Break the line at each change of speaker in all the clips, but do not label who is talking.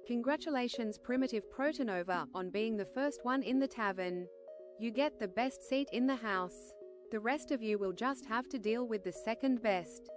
Congratulations Primitive Protonova, on being the first one in the tavern. You get the best seat in the house. The rest of you will just have to deal with the second best.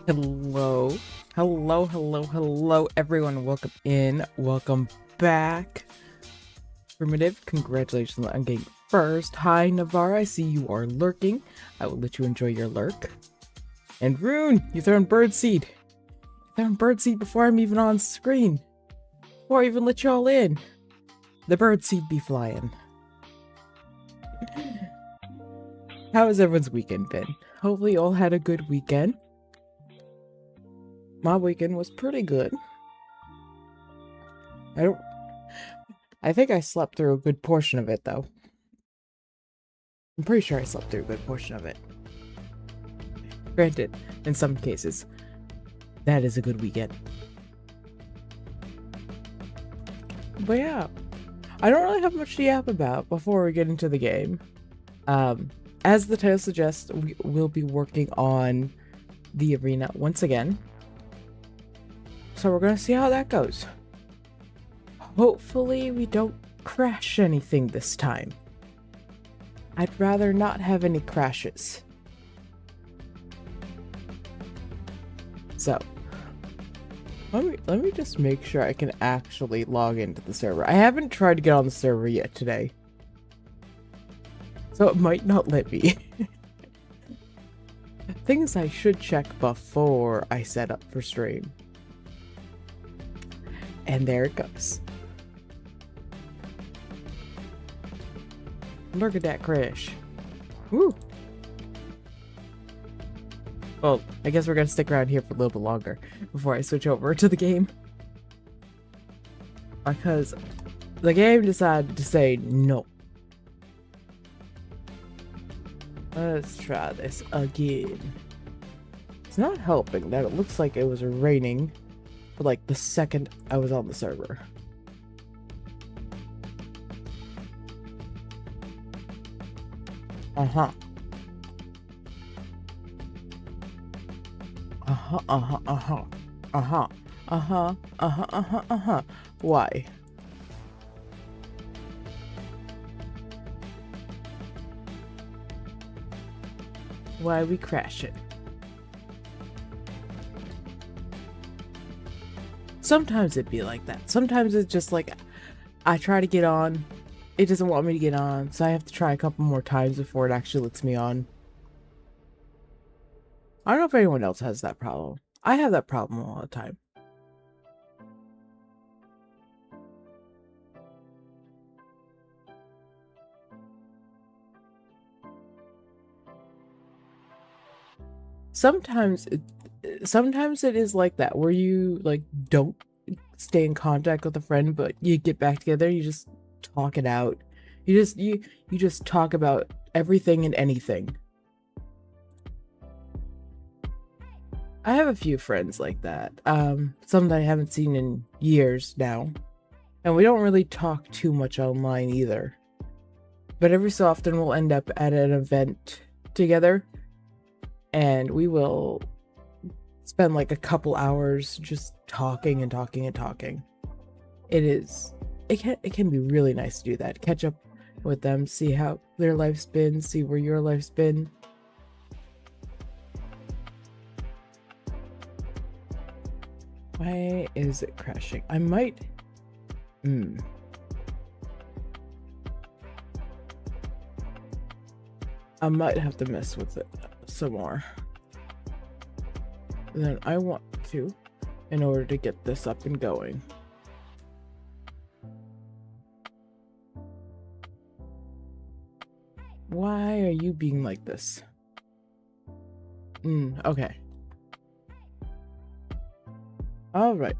Hello. Hello, everyone. Welcome in. Welcome back. Primitive, congratulations on getting first. Hi, Navarre. I see you are lurking. I will let you enjoy your lurk. And Rune, you throwing birdseed. Throwing birdseed before I'm even on screen. Before I even let y'all in. The birdseed be flying. How has everyone's weekend been? Hopefully you all had a good weekend. My weekend was pretty good. I think I slept through a good portion of it, though. I'm pretty sure I slept through a good portion of it. Granted, in some cases, that is a good weekend. But yeah, I don't really have much to yap about before we get into the game. As the title suggests, we will be working on the arena once again. So we're gonna see how that goes. Hopefully we don't crash anything this time. I'd rather not have any crashes. So, let me just make sure I can actually log into the server. I haven't tried to get on the server yet today. So it might not let me. Things I should check before I set up for stream. And there it goes. Look at that crash. Woo! Well, I guess we're gonna stick around here for a little bit longer before I switch over to the game. Because the game decided to say no. Let's try this again. It's not helping that it looks like it was raining for like the second I was on the server. Uh-huh. Why? Why are we crashing? Sometimes it'd be like that. Sometimes it's just like, I try to get on, it doesn't want me to get on, so I have to try a couple more times before it actually lets me on. I don't know if anyone else has that problem. I have that problem all the time. Sometimes it is like that, where you like don't stay in contact with a friend, but you get back together, you just talk it out. You just talk about everything and anything. I have a few friends like that. Some that I haven't seen in years now. And we don't really talk too much online either. But every so often we'll end up at an event together. And we will spend like a couple hours just talking and talking and talking. It can be really nice to do that. Catch up with them, see how their life's been, see where your life's been. Why is it crashing? I might have to mess with it some more. And then I want to, in order to get this up and going. Why are you being like this? Okay. Alright.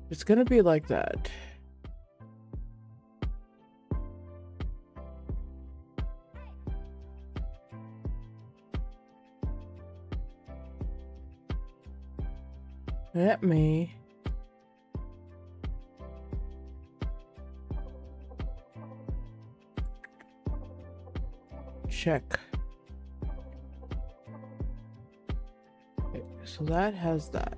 It's gonna be like that. Let me check. Okay, so that has that.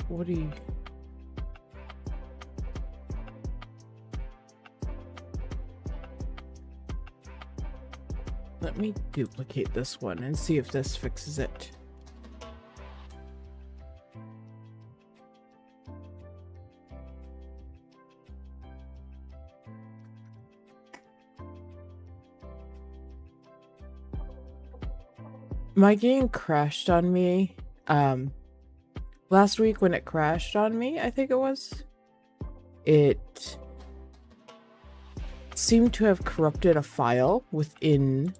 What do you... Let me duplicate this one and see if this fixes it. My game crashed on me last week when it crashed on me, I think it was. It seemed to have corrupted a file within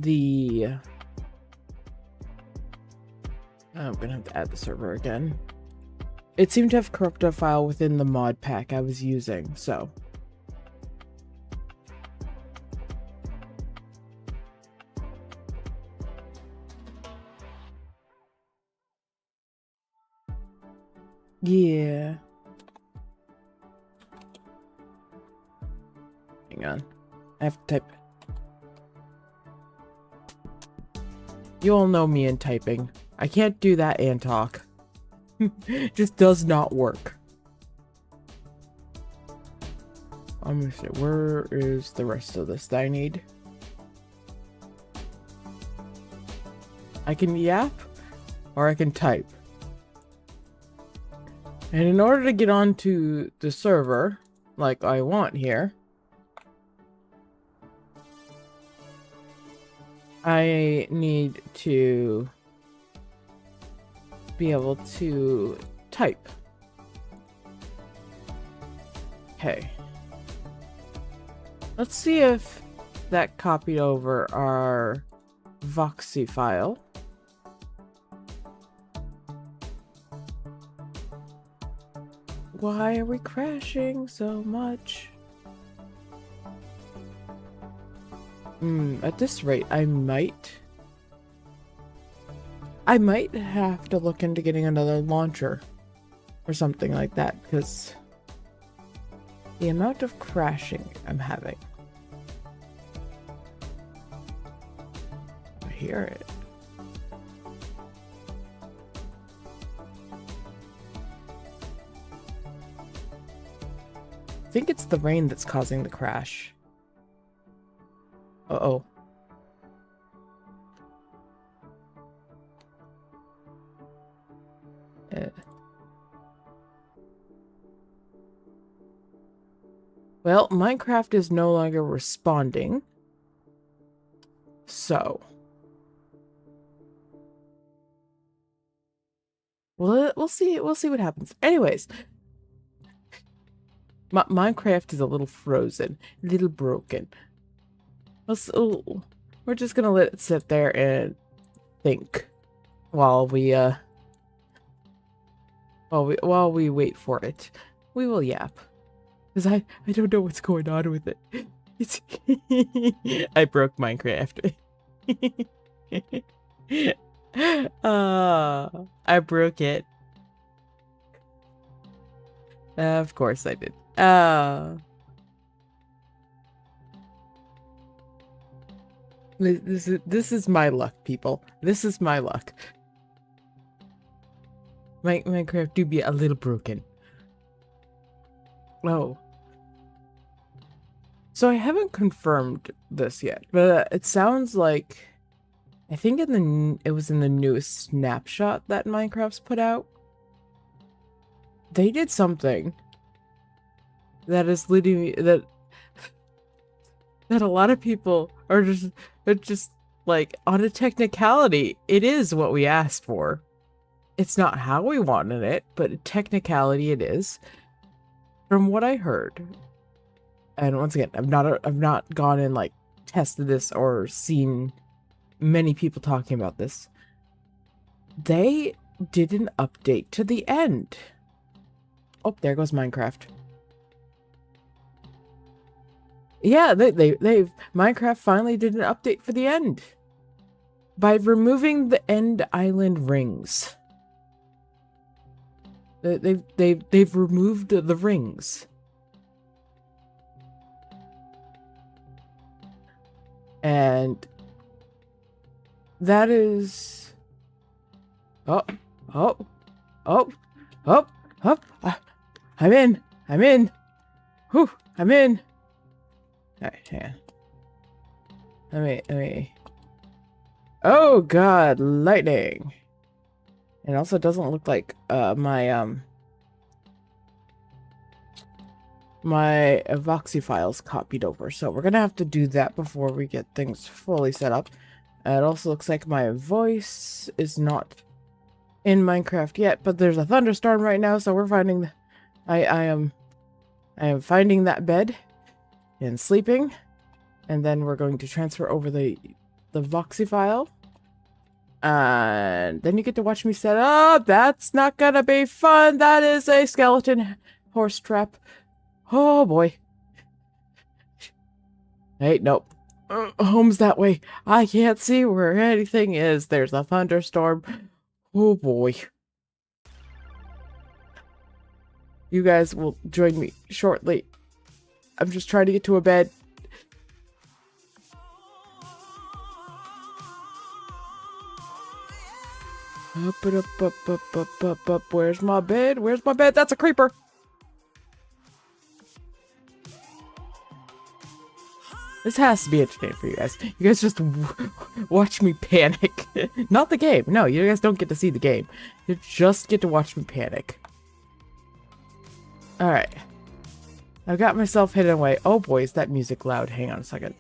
the... I'm gonna have to add the server again. It seemed to have corrupted a file within the mod pack I was using, so... yeah. Hang on. I have to type. You all know me in typing. I can't do that and talk. It just does not work. I'm gonna say, where is the rest of this that I need? I can yap or I can type. And in order to get onto the server, like I want here, I need to be able to type. Okay. Let's see if that copied over our Voxy file. Why are we crashing so much? At this rate, I might have to look into getting another launcher or something like that, because the amount of crashing I'm having. I hear it. I think it's the rain that's causing the crash. Uh-oh. Well, Minecraft is no longer responding. So. We'll see what happens. Anyways. Minecraft is a little frozen, a little broken. We're just gonna let it sit there and think while we wait for it. We will yap, because I don't know what's going on with it. It's I broke Minecraft. I broke it. Of course I did. This is my luck, people. This is my luck. Minecraft do be a little broken. Oh. So I haven't confirmed this yet, but it sounds like I think it was in the newest snapshot that Minecraft's put out. They did something that is leading me that a lot of people are just like, on a technicality, it is what we asked for. It's not how we wanted it, but a technicality it is. From what I heard, and once again, I've not gone and like tested this or seen many people talking about this. They did an update to the end. Oh, there goes Minecraft. Yeah, they've Minecraft finally did an update for the end by removing the end island rings. They've removed the rings. And that is I'm in. Whew, I'm in. Alright, hang on. Let me. Oh God, lightning. It also doesn't look like my Voxy files copied over, so we're gonna have to do that before we get things fully set up. It also looks like my voice is not in Minecraft yet, but there's a thunderstorm right now, so we're finding I am finding that bed and sleeping, and then we're going to transfer over the Voxy file. And then you get to watch me set up. That's not gonna be fun. That is a skeleton horse trap. Oh boy. Hey, nope. Home's that way. I can't see where anything is. There's a thunderstorm. Oh boy. You guys will join me shortly. I'm just trying to get to a bed. Up. Where's my bed? Where's my bed? That's a creeper. This has to be entertaining for you guys. You guys just watch me panic. Not the game. No, you guys don't get to see the game. You just get to watch me panic. Alright. I've got myself hidden away. Oh boy, is that music loud. Hang on a second.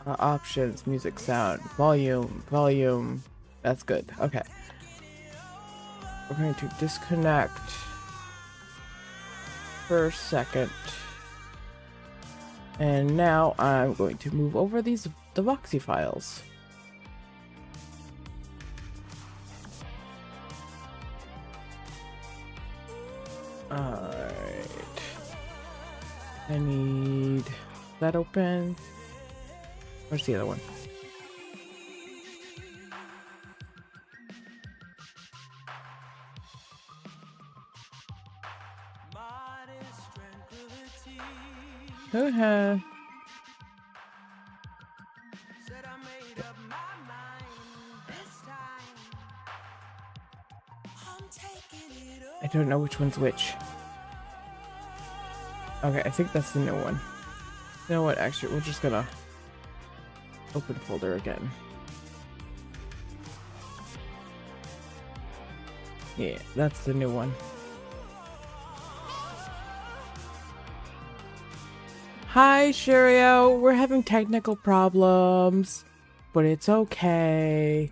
Options, music sound, volume. That's good. Okay. We're going to disconnect for a second. And now I'm going to move over the Voxy files. Alright. I need that open. Where's the other one? Uh-huh. I don't know which one's which. Okay, I think that's the new one. You know what, actually, we're just gonna open folder again. Yeah, that's the new one. Hi, Shirio. We're having technical problems, but it's okay.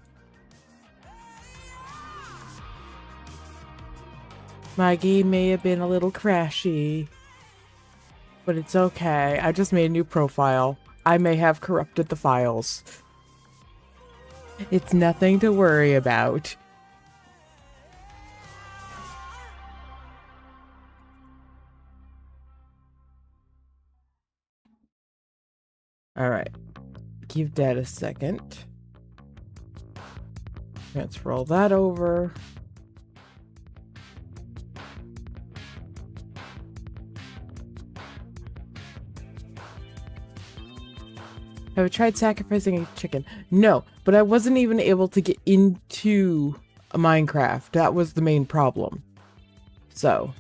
My game may have been a little crashy, but it's okay. I just made a new profile. I may have corrupted the files. It's nothing to worry about. Alright. Give that a second. Transfer all that over. Have I tried sacrificing a chicken? No, but I wasn't even able to get into Minecraft. That was the main problem. So,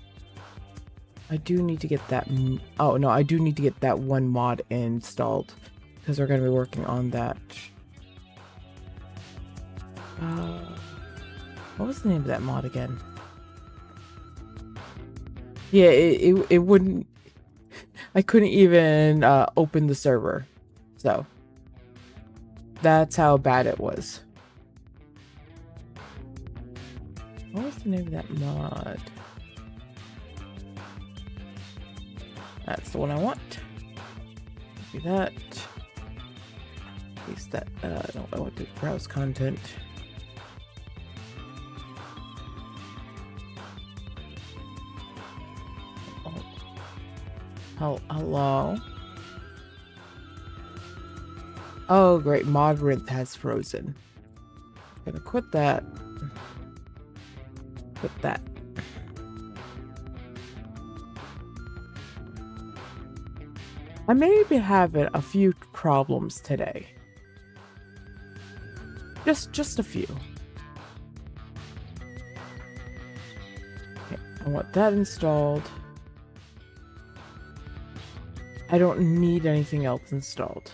I do need to get that. Oh no, I do need to get that one mod installed because we're going to be working on that. What was the name of that mod again? Yeah, it wouldn't. I couldn't even open the server. So, that's how bad it was. What was the name of that mod? That's the one I want. Do that. Paste that. No, I want to browse content. Oh, hello. Oh, great. Modrinth has frozen. I'm gonna quit that. Quit that. I may be having a few problems today. Just a few. Okay, I want that installed. I don't need anything else installed.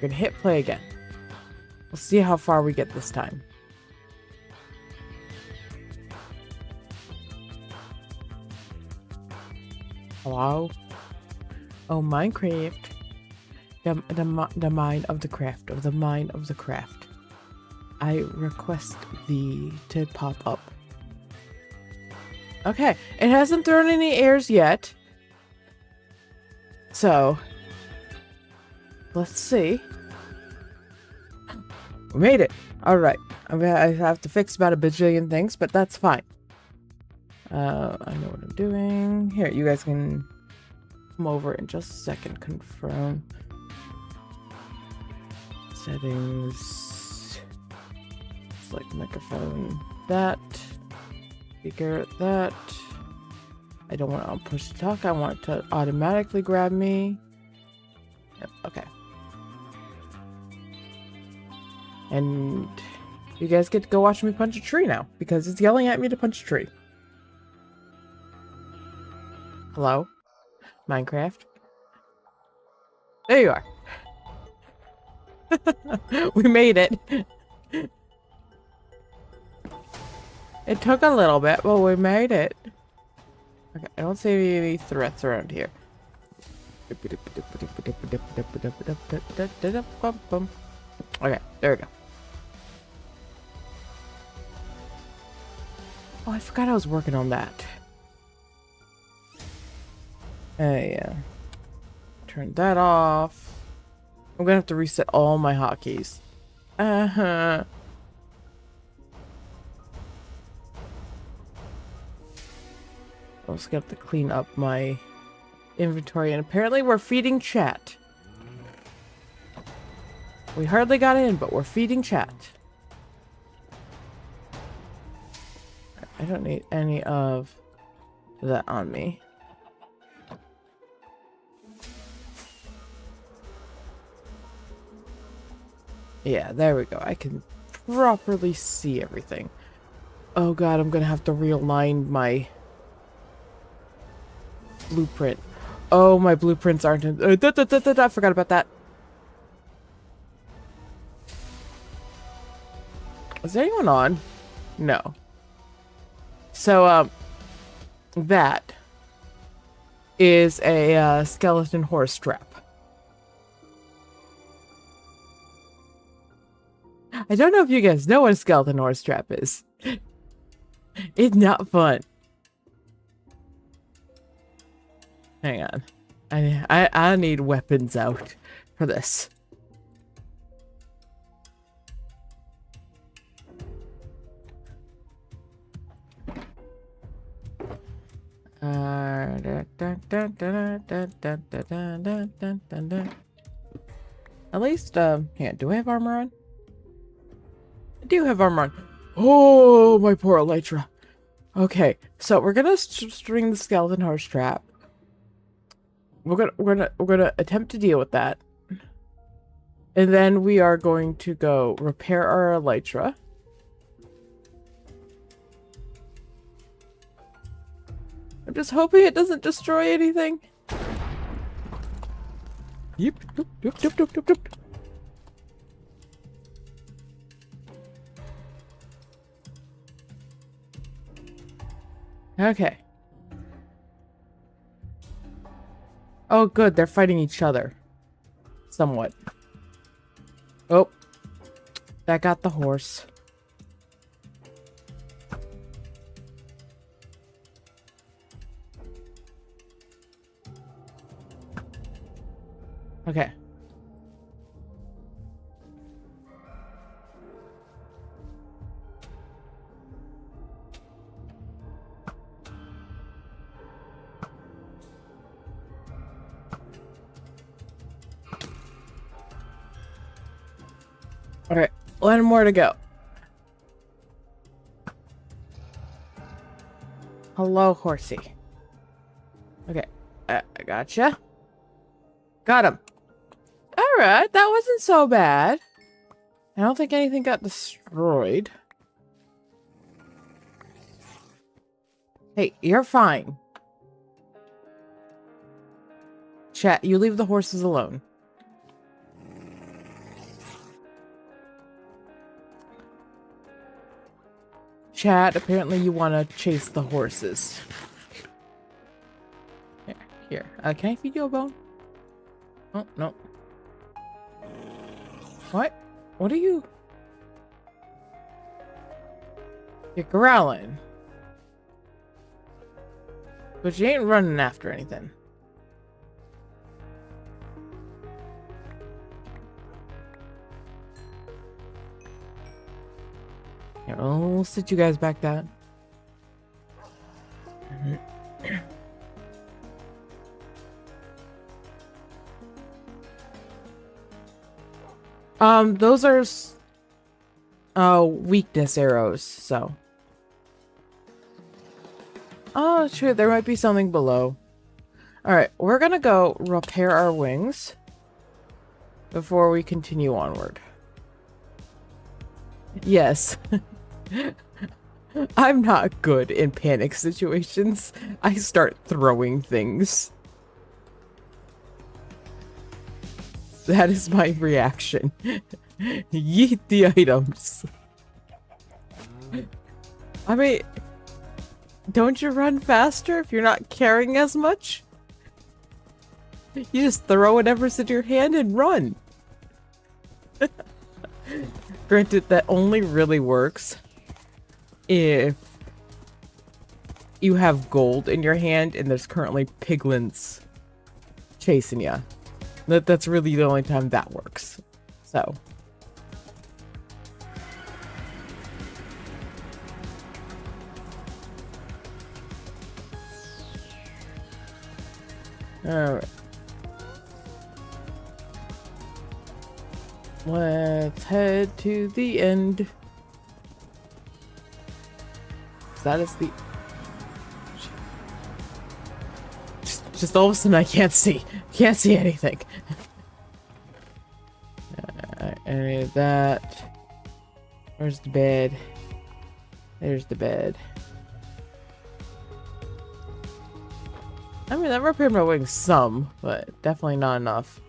We're gonna hit play again. We'll see how far we get this time. Hello? Oh, Minecraft. The mind of the craft, of the mind of the craft. I request thee to pop up. Okay, it hasn't thrown any airs yet. So, let's see. We made it. All right. I have to fix about a bajillion things, but that's fine. I know what I'm doing. Here, you guys can come over in just a second. Confirm. Settings. Select microphone. That. Speaker. That. I don't want to push to talk. I want it to automatically grab me. Yep, okay. And you guys get to go watch me punch a tree now because it's yelling at me to punch a tree. Hello? Minecraft? There you are. We made it. It took a little bit, but we made it. Okay, I don't see any threats around here. Okay, there we go. Oh, I forgot I was working on that. Yeah. Turn that off. I'm gonna have to reset all my hotkeys. Uh-huh. I'm just gonna have to clean up my inventory, and apparently we're feeding chat. We hardly got in, but we're feeding chat. I don't need any of that on me. Yeah, there we go. I can properly see everything. Oh god, I'm gonna have to realign my blueprint. Oh, my blueprints aren't in... I forgot about that. Is anyone on? No. So, that is a skeleton horse trap. I don't know if you guys know what a skeleton horse trap is. It's not fun. Hang on. I need weapons out for this. At least, yeah, do I have armor on? I do have armor on. Oh, my poor Elytra. Okay, so we're gonna string the skeleton horse trap. We're gonna attempt to deal with that, and then we are going to go repair our Elytra. I'm just hoping it doesn't destroy anything. Yep. Yep. Okay. Oh, good. They're fighting each other. Somewhat. Oh. That got the horse. Okay. Alright, one more to go. Hello, horsey. Okay, I gotcha. Got him. Alright, that wasn't so bad. I don't think anything got destroyed. Hey, you're fine. Chat, you leave the horses alone. Chat, apparently you want to chase the horses. Here. Can I feed you a bone? Oh, no. What? What are you? You're growling. But you ain't running after anything. Here, I'll sit you guys back down. Those are weakness arrows, so. Oh, shoot, there might be something below. Alright, we're gonna go repair our wings before we continue onward. Yes. I'm not good in panic situations. I start throwing things. That is my reaction. Yeet the items. I mean, don't you run faster if you're not carrying as much? You just throw whatever's in your hand and run. Granted, that only really works if you have gold in your hand and there's currently piglins chasing you. That's really the only time that works. So. Alright. Let's head to the end. That is the... Just all of a sudden I can't see. Can't see anything. Any of that. Where's the bed? There's the bed. I mean, that repaired my wings some, but definitely not enough.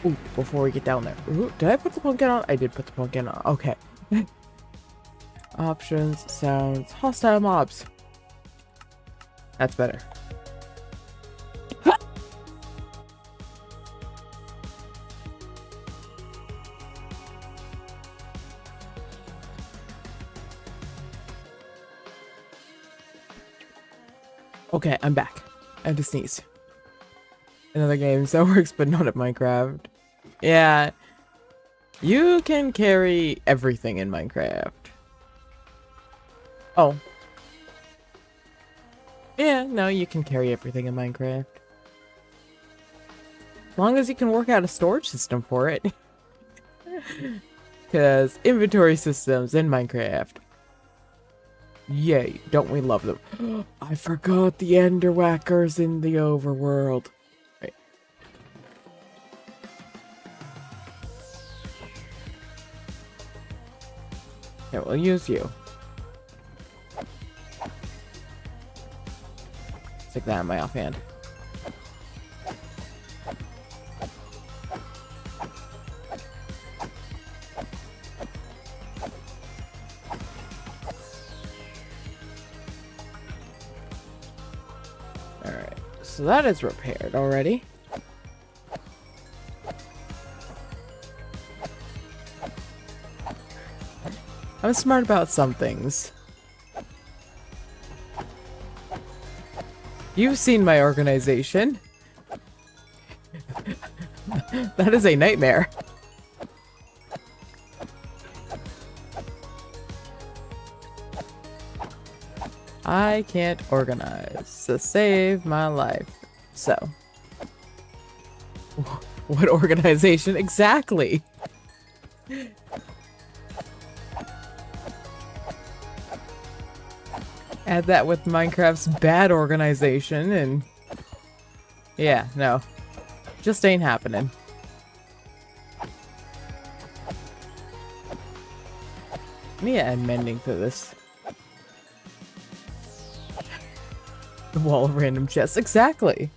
Ooh, before we get down there. Ooh, did I put the pumpkin on? I did put the pumpkin on. Okay. Options, sounds, hostile mobs. That's better. Okay, I'm back. I had to sneeze. Another game that works, but not at Minecraft. Yeah. You can carry everything in Minecraft. Oh. Yeah, no, you can carry everything in Minecraft. As long as you can work out a storage system for it. Because inventory systems in Minecraft. Yay, don't we love them? I forgot the Enderwhackers in the overworld. Right. Yeah, we'll use you. Stick that in my offhand. Alright, so that is repaired already. I'm smart about some things. You've seen my organization. That is a nightmare. I can't organize to save my life. So. What organization exactly? Add that with Minecraft's bad organization and... yeah, no. Just ain't happening. Let me add mending to this. The wall of random chests. Exactly.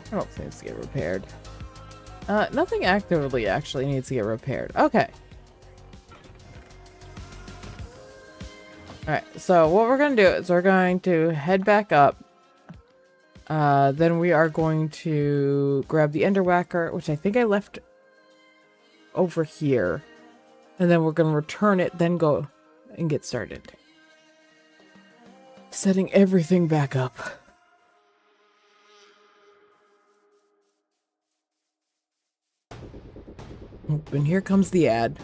I don't think it's get repaired. Nothing actively actually needs to get repaired. Okay. Alright, so what we're gonna do is we're going to head back up. Then we are going to grab the Ender Whacker, which I think I left over here. And then we're gonna return it, then go and get started. Setting everything back up. And here comes the ad.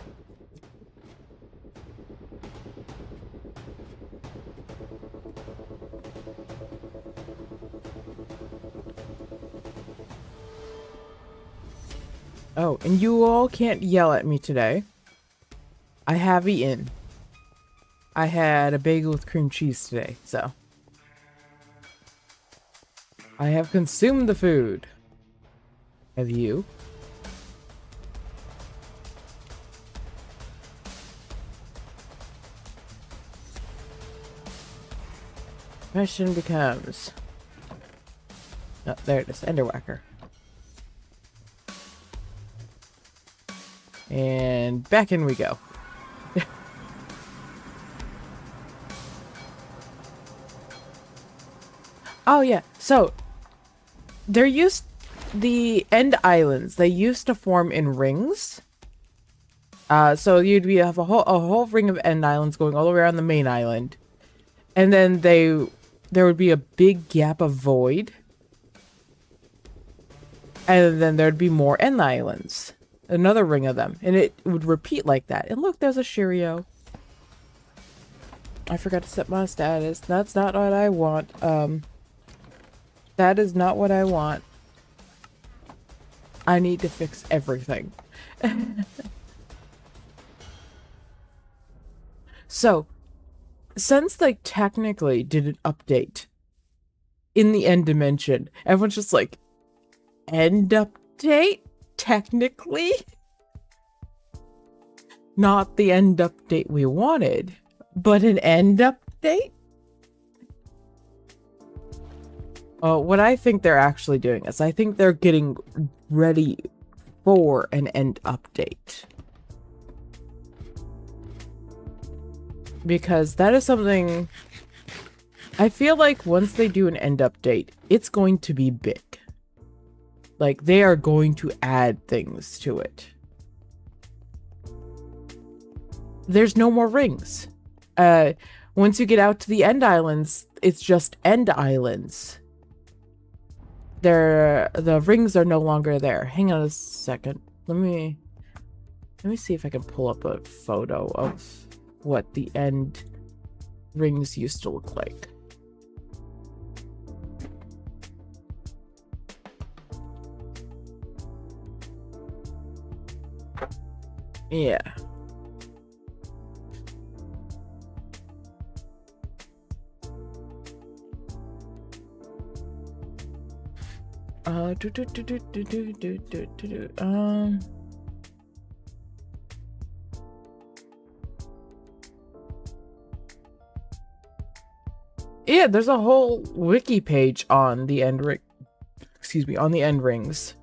Oh, and you all can't yell at me today. I have eaten. I had a bagel with cream cheese today, so. I have consumed the food. Have you? Question becomes... Oh, there it is. Ender Whacker. And back in we go. Oh yeah, so the end islands, they used to form in rings. So have a whole ring of end islands going all the way around the main island. And then there would be a big gap of void. And then there'd be more end islands. Another ring of them. And it would repeat like that. And look, there's a Shirio. I forgot to set my status. That's not what I want. That is not what I want. I need to fix everything. So, since they technically did an update in the end dimension, everyone's just like, end update? Technically? Not the end update we wanted, but an end update? What I think they're actually doing is I think they're getting ready for an end update. Because that is something I feel like once they do an end update, it's going to be big. Like, they are going to add things to it. There's no more rings. Once you get out to the end islands, it's just end islands. The rings are no longer there. Hang on a second. Let me see if I can pull up a photo of what the end rings used to look like. Yeah. Yeah, there's a whole wiki page on the end ring. Excuse me, on the end rings.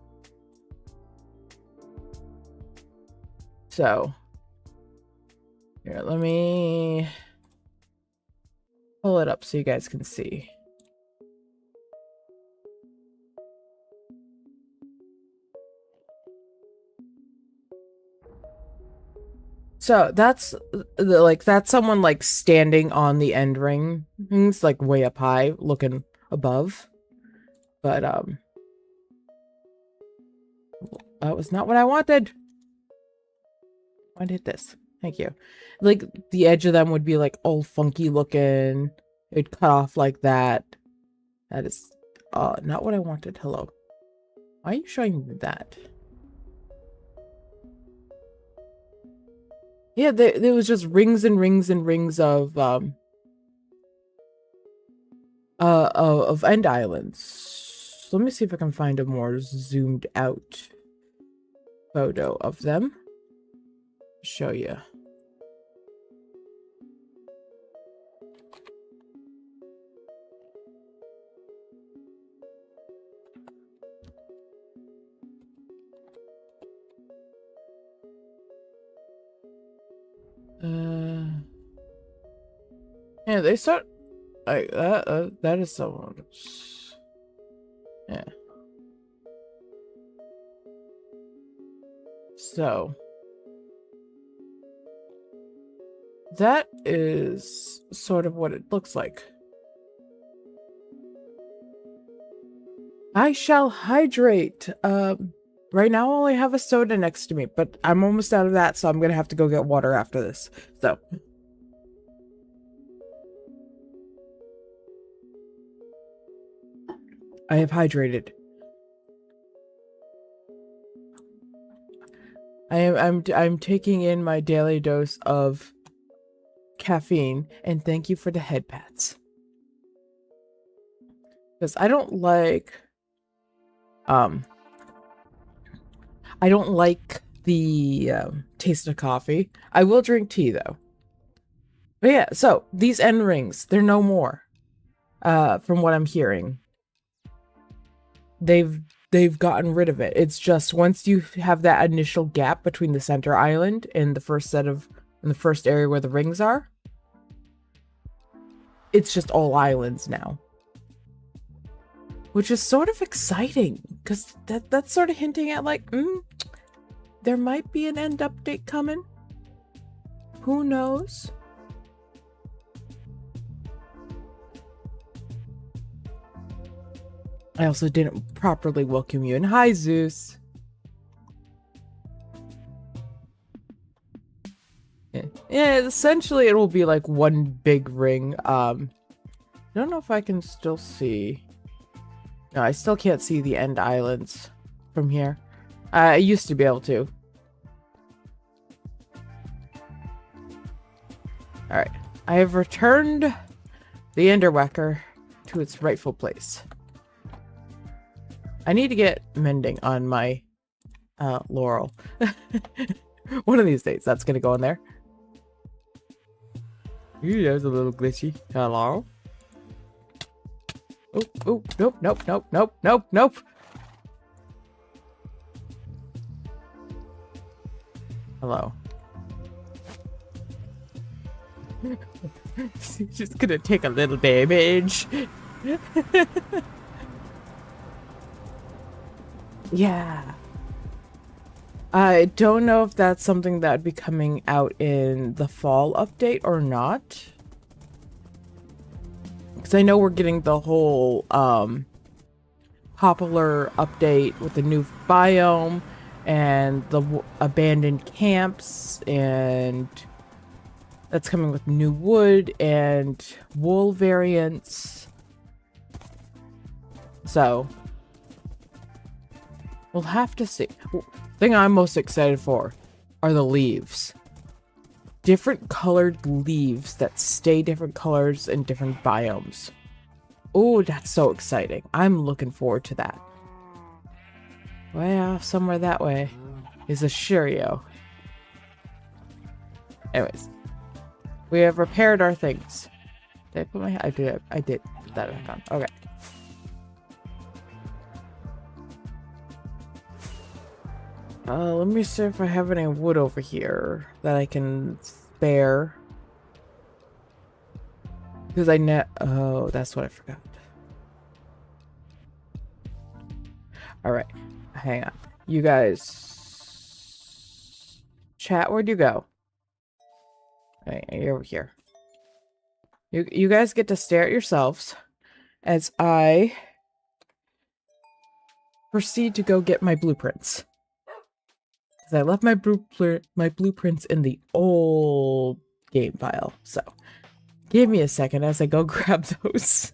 So, here, let me pull it up so you guys can see. So that's that's someone like standing on the end ring. It's like way up high, looking above. But that was not what I wanted. I did this. Thank you. Like the edge of them would be like all funky looking. It'd cut off like that. That is not what I wanted. Hello. Why are you showing me that? Yeah, there was just rings and rings and rings of end islands. So let me see if I can find a more zoomed out photo of them. Show you. Yeah, they start like that. That is so. Yeah. So that is sort of what it looks like. I shall hydrate. Right now I only have a soda next to me, but I'm almost out of that, so I'm gonna have to go get water after this. So. I have hydrated. I'm taking in my daily dose of caffeine, and thank you for the head pats. Because I don't like the taste of coffee. I will drink tea though. But yeah, so these end rings, they're no more. From what I'm hearing. They've gotten rid of it. It's just once you have that initial gap between the center island and the first area where the rings are, it's just all islands now. Which is sort of exciting, because that's sort of hinting at like, there might be an end update coming. Who knows? I also didn't properly welcome you. And hi, Zeus. Yeah, essentially it will be like one big ring. I don't know if I can still see. No, I still can't see the end islands from here. I used to be able to. Alright. I have returned the Enderwecker to its rightful place. I need to get mending on my Laurel. One of these days, that's going to go in there. Ooh, that was a little glitchy. Hello? Oh, nope. Hello. She's just gonna take a little damage. Yeah. I don't know if that's something that'd be coming out in the fall update or not. Because I know we're getting the whole popular update with the new biome and the abandoned camps, and that's coming with new wood and wool variants. So we'll have to see. The thing I'm most excited for are the leaves. Different colored leaves that stay different colors in different biomes. Oh, that's so exciting. I'm looking forward to that. Way off somewhere that way is a Shirio. Anyways, we have repaired our things. Did I put my... I did put that back on. Okay. Let me see if I have any wood over here that I can spare. Because oh, that's what I forgot. Alright. Hang on. You guys... Chat, where'd you go? Alright, you're over here. You guys get to stare at yourselves as I proceed to go get my blueprints. Because I left my blueprints in the old game file. So, give me a second as I go grab those.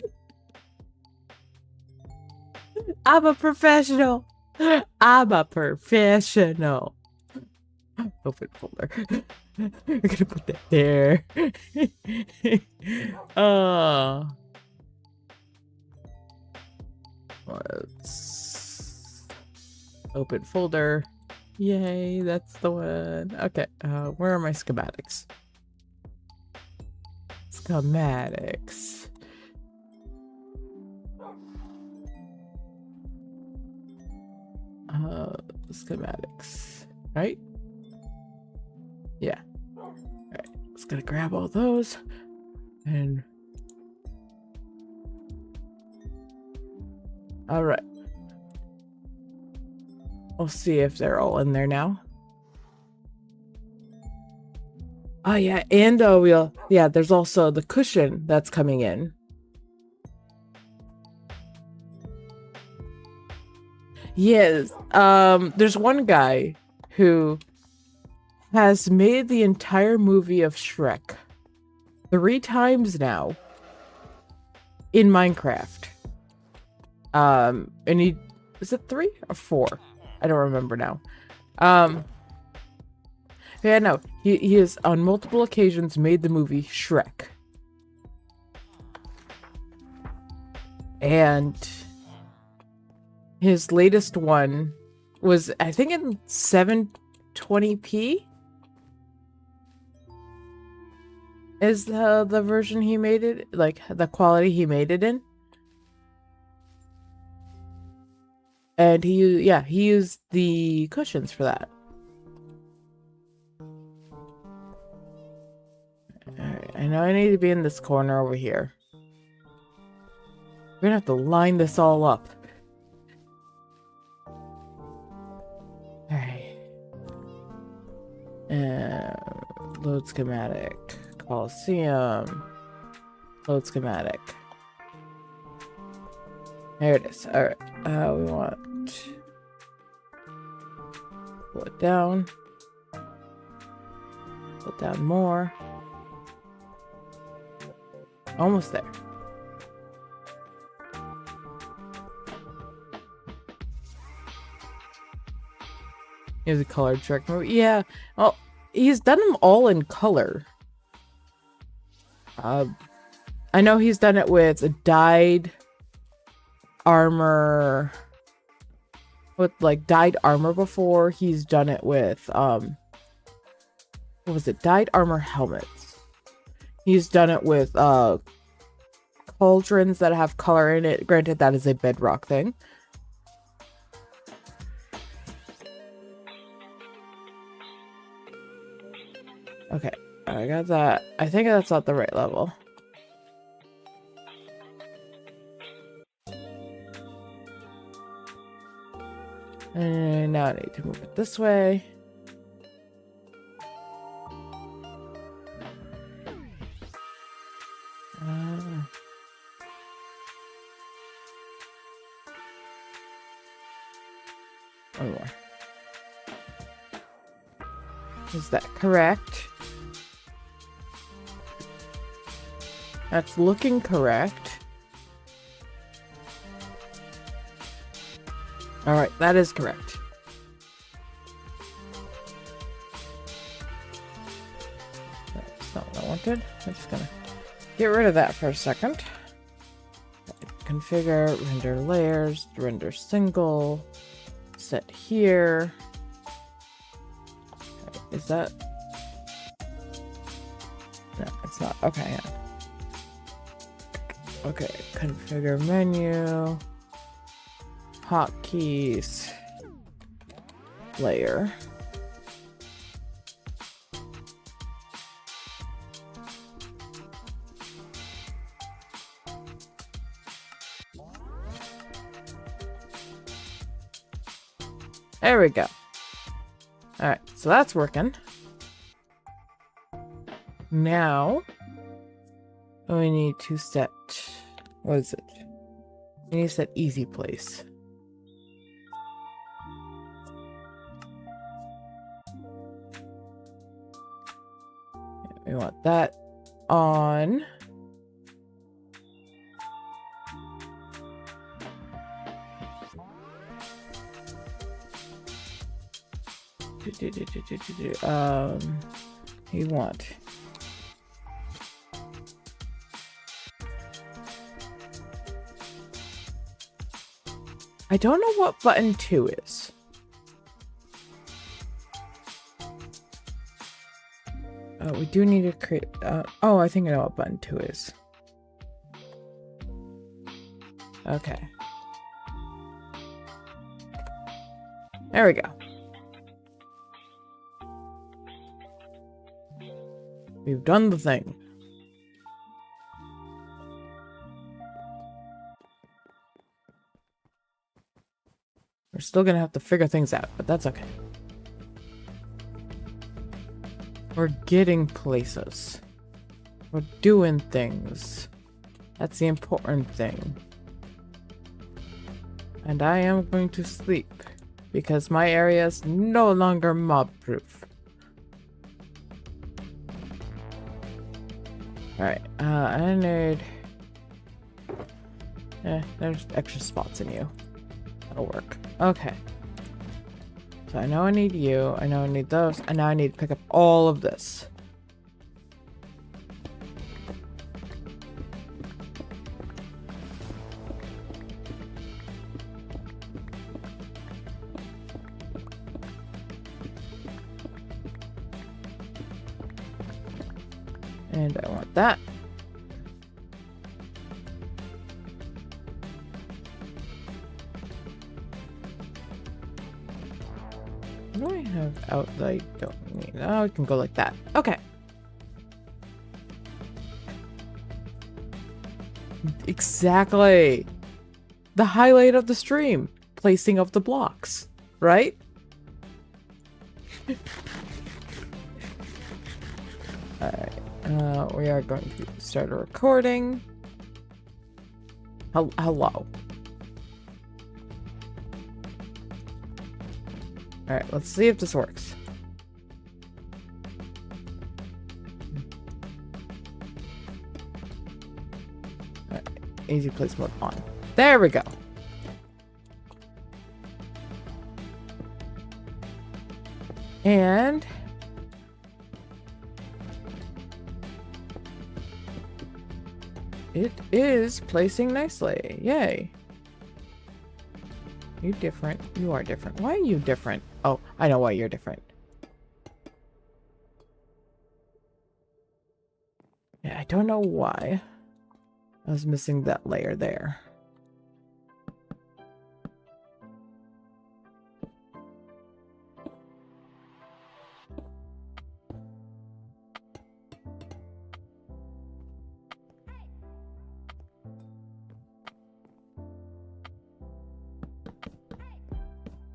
I'm a professional. I'm a professional. Open folder. We're gonna put that there. Let's open folder. Yay, that's the one. Okay, where are my schematics? Schematics. Schematics. Right? Yeah. Alright. Just gonna grab all those and all right. We'll see if they're all in there now. Oh yeah, and there's also the cushion that's coming in. Yes, there's one guy who has made the entire movie of Shrek 3 times now in Minecraft. And is it 3 or 4? I don't remember now. Yeah, no, he has on multiple occasions made the movie Shrek. And his latest one was, I think, in 720p is the version he made it, like the quality he made it in. And he used the cushions for that. Alright, I know I need to be in this corner over here. We're gonna have to line this all up. Alright. Load schematic. Coliseum. Load schematic. There it is. Alright. We want pull it down. Pull it down more. Almost there. Here's a colored Shrek movie. Yeah. Well, he's done them all in color. I know he's done it with a dyed armor. With like dyed armor before. He's done it with what was it? Dyed armor helmets. He's done it with cauldrons that have color in it. Granted, that is a bedrock thing. Okay, I got that. I think that's at the right level. And now I need to move it this way. One more. Is that correct? That's looking correct. Alright, that is correct. That's not what I wanted. I'm just gonna get rid of that for a second. Configure, render layers, render single, set here. Is that? No, it's not. Okay, yeah. Okay, configure menu, hotkeys, layer. There we go. All right, so that's working. Now we need to set, what is it? We need to set easy place. We want that on. You want I don't know what button 2 is. We do need to create oh, I think I know what button 2 is. Okay. There we go. We've done the thing. We're still gonna have to figure things out, but that's okay. We're getting places. We're doing things. That's the important thing. And I am going to sleep because my area is no longer mob-proof. Alright, I need... there's extra spots in you. That'll work. Okay. So I know I need you, I know I need those, and now I need to pick up all of this. And I want that. What do I have out that I don't need? Oh, I can go like that. Okay. Exactly. The highlight of the stream. Placing of the blocks. Right? Alright. We are going to start a recording. Hello. Alright, let's see if this works. Alright, easy place mode on. There we go. And it is placing nicely. Yay. You different. You are different. Why are you different? Oh, I know why you're different. Yeah, I don't know why. I was missing that layer there.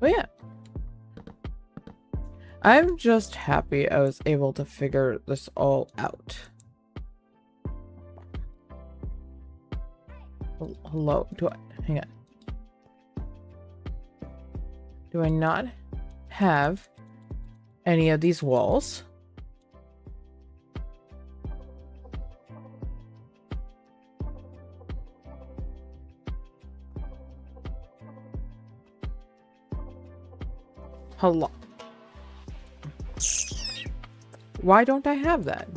But yeah. I'm just happy I was able to figure this all out. Hello? Hang on. Do I not have any of these walls? Hello? Why don't I have that?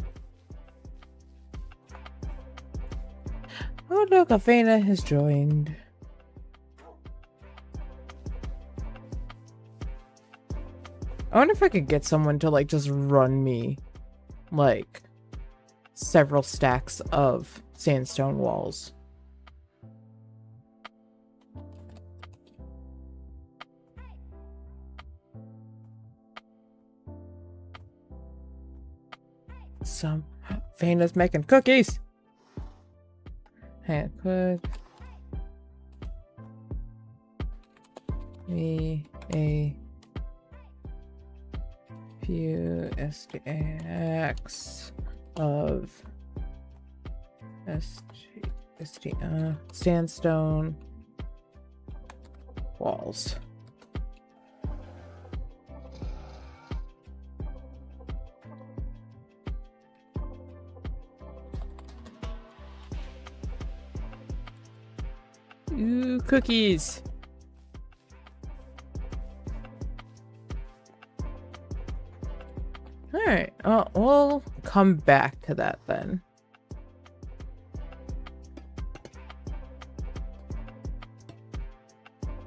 Oh look, Afena has joined. I wonder if I could get someone to like just run me like several stacks of sandstone walls. Some Fena's making cookies. Hand cook me a few stacks of sandstone walls. Ooh, cookies. Alright, we'll come back to that then.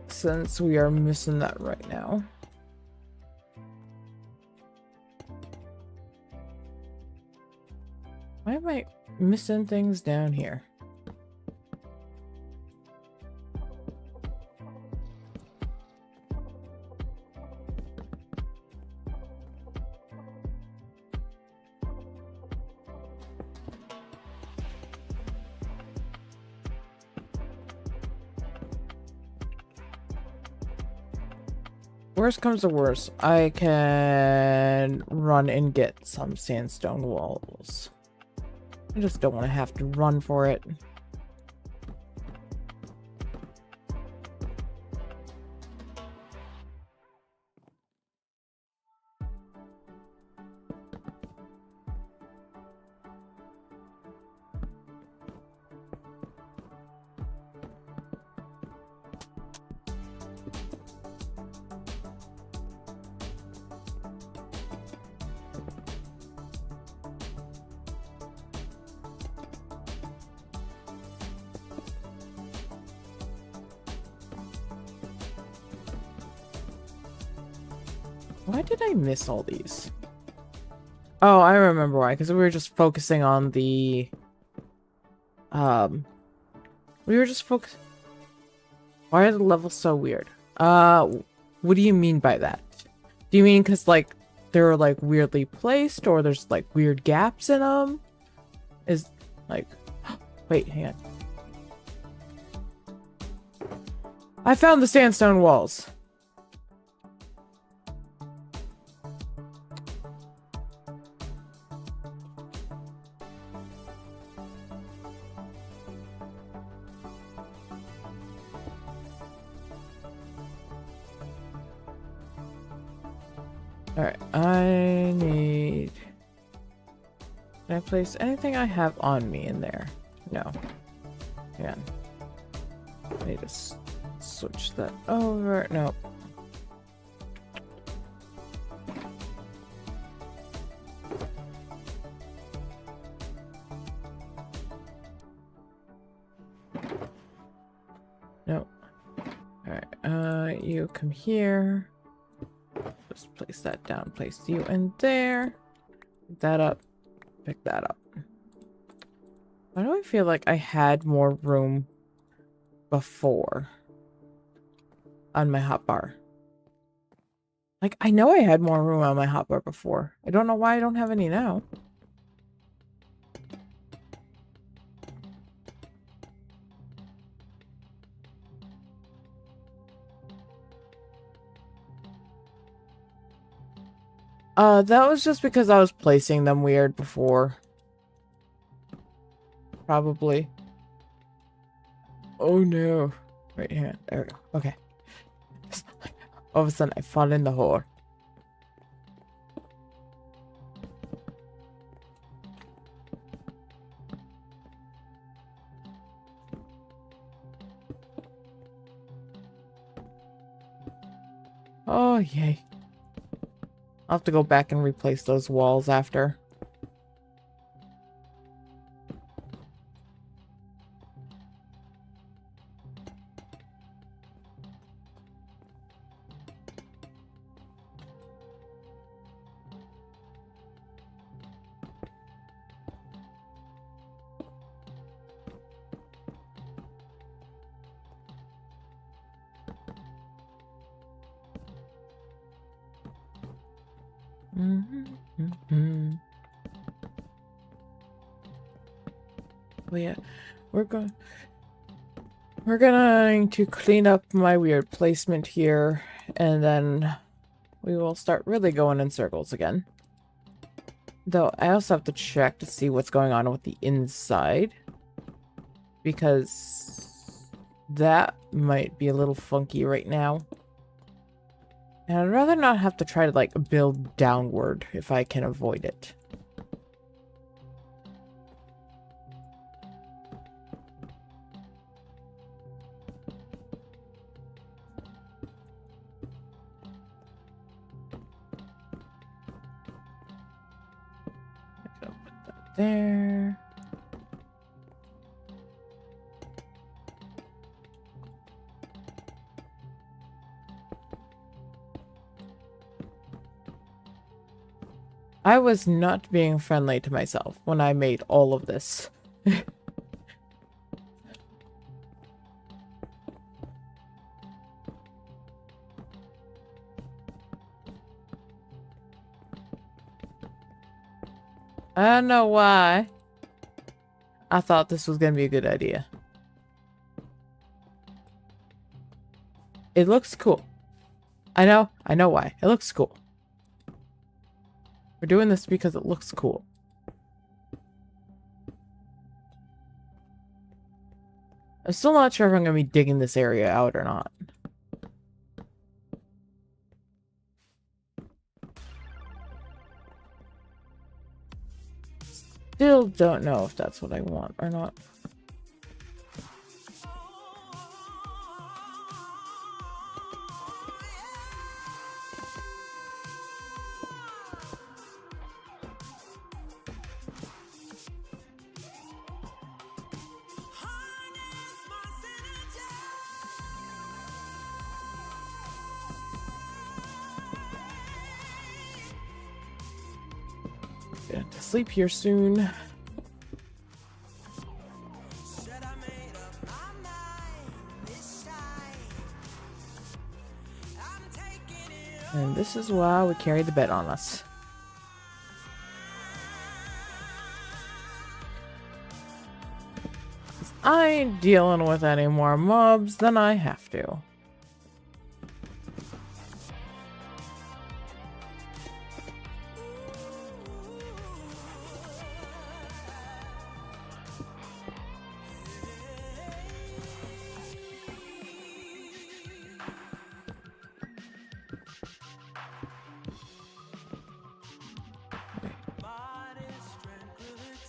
Since we are missing that right now. Why am I missing things down here? worst comes to worst, I can run and get some sandstone walls. I just don't want to have to run for it. Why did I miss all these? Oh, I remember why. Because we were just focusing on the... We were just focusing... Why are the levels so weird? What do you mean by that? Do you mean because, like, they're, like, weirdly placed? Or there's, like, weird gaps in them? Is, like... Wait, hang on. I found the sandstone walls. Alright, I need... Can I place anything I have on me in there? No. Hang on. I need to switch that over. No. No. Alright, you come here. Just place that down, place you in there. Pick that up. Pick that up. Why do I feel like I had more room before on my hotbar? Like, I know I had more room on my hotbar before. I don't know why I don't have any now. That was just because I was placing them weird before. Probably. Oh no. Right here. There we go. Okay. All of a sudden, I fall in the hole. Oh, yay. I'll have to go back and replace those walls after. Well, yeah, we're going to clean up my weird placement here, and then we will start really going in circles again. Though I also have to check to see what's going on with the inside, because that might be a little funky right now. And I'd rather not have to try to, like, build downward if I can avoid it. Put that there. I was not being friendly to myself when I made all of this. I don't know why. I thought this was gonna be a good idea. It looks cool. I know why. It looks cool. We're doing this because it looks cool. I'm still not sure if I'm going to be digging this area out or not. Still don't know if that's what I want or not. Going to sleep here soon. And this is why we carry the bed on us. I ain't dealing with any more mobs than I have to.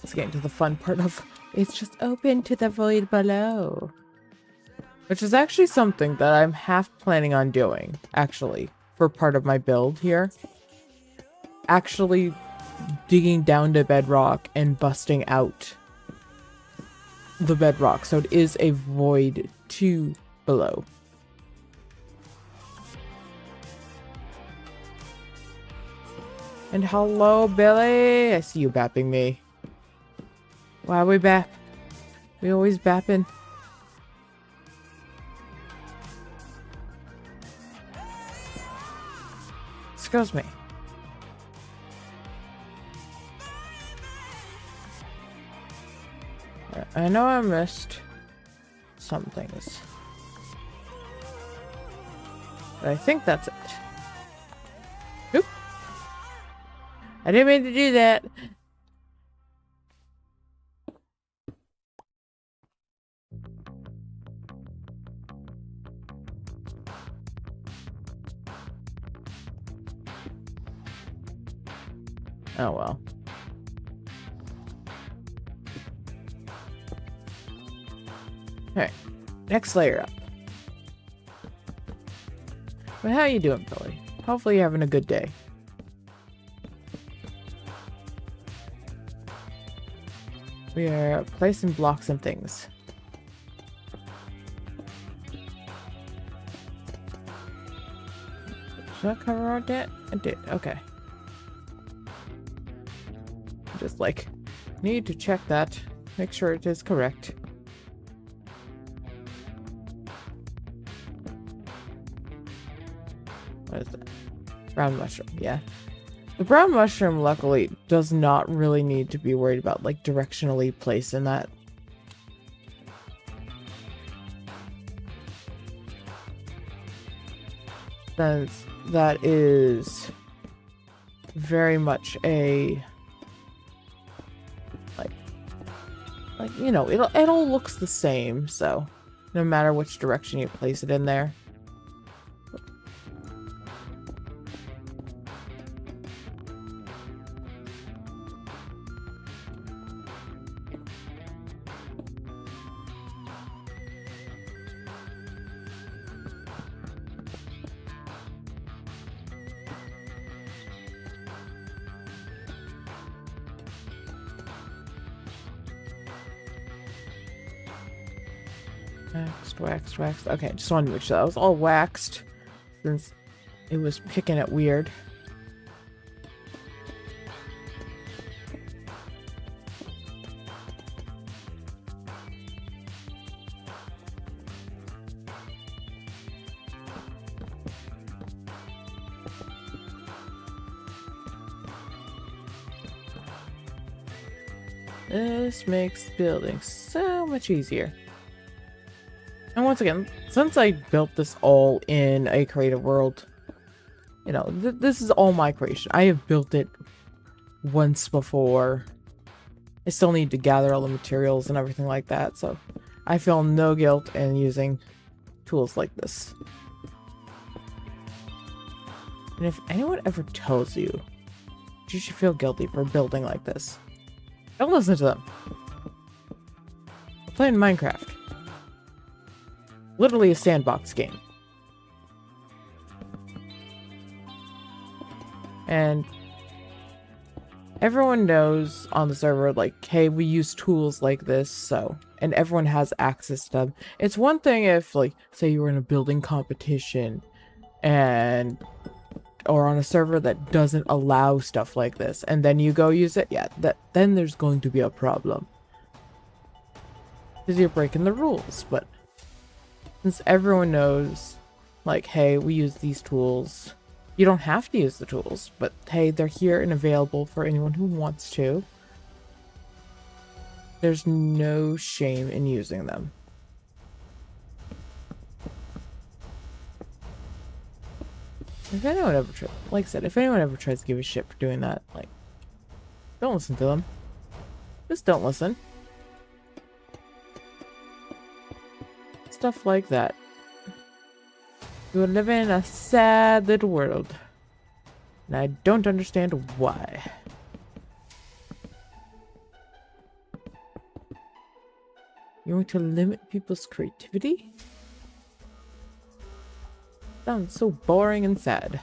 Let's get into the fun part of it's just open to the void below. Which is actually something that I'm half planning on doing, actually, for part of my build here. Actually digging down to bedrock and busting out the bedrock, so it is a void 2 below. And hello, Billy! I see you bapping me. Why we bap? We always bapping. Excuse me. I know I missed some things, but I think that's it. Oop. I didn't mean to do that. Oh well. Alright, next layer up. But how you doing, Billy? Hopefully you're having a good day. We are placing blocks and things. Should I cover all that? I did, okay. Just like, need to check that. Make sure it is correct. What is that? Brown mushroom, yeah. The brown mushroom, luckily, does not really need to be worried about, like, directionally placing that. Since that is very much a... Like, you know, it all looks the same, so no matter which direction you place it in there. Waxed. Okay, just wanted to make sure that was all waxed, since it was picking it weird. This makes building so much easier. And once again, since I built this all in a creative world, You know, this is all my creation. I have built it once before. I still need to gather all the materials and everything like that, so I feel no guilt in using tools like this. And if anyone ever tells you you should feel guilty for building like this, don't listen to them. I'm playing Minecraft. Literally a sandbox game. And everyone knows on the server, like, hey, we use tools like this, so, and everyone has access to them. It's one thing if, like, say you were in a building competition and, or on a server that doesn't allow stuff like this, and then you go use it, yeah, then there's going to be a problem. Because you're breaking the rules, but since everyone knows, like, hey, we use these tools, you don't have to use the tools, but hey, they're here and available for anyone who wants to. There's no shame in using them. If anyone ever tries, like I said, if anyone ever tries to give a shit for doing that, like, don't listen to them. Just don't listen. Stuff like that. We live in a sad little world. And I don't understand why. You want to limit people's creativity? Sounds so boring and sad.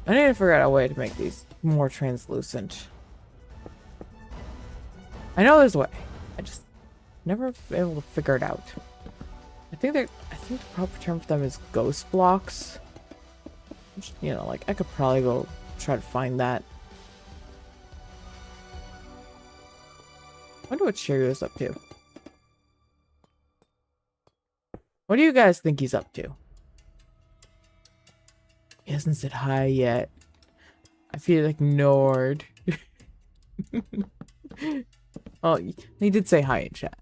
I need to figure out a way to make these more translucent. I know there's a way. I just never been able to figure it out. I think the proper term for them is ghost blocks. Which, you know, like, I could probably go try to find that. I wonder what Shirio's up to. What do you guys think he's up to? He hasn't said hi yet. I feel ignored. Oh, he did say hi in chat.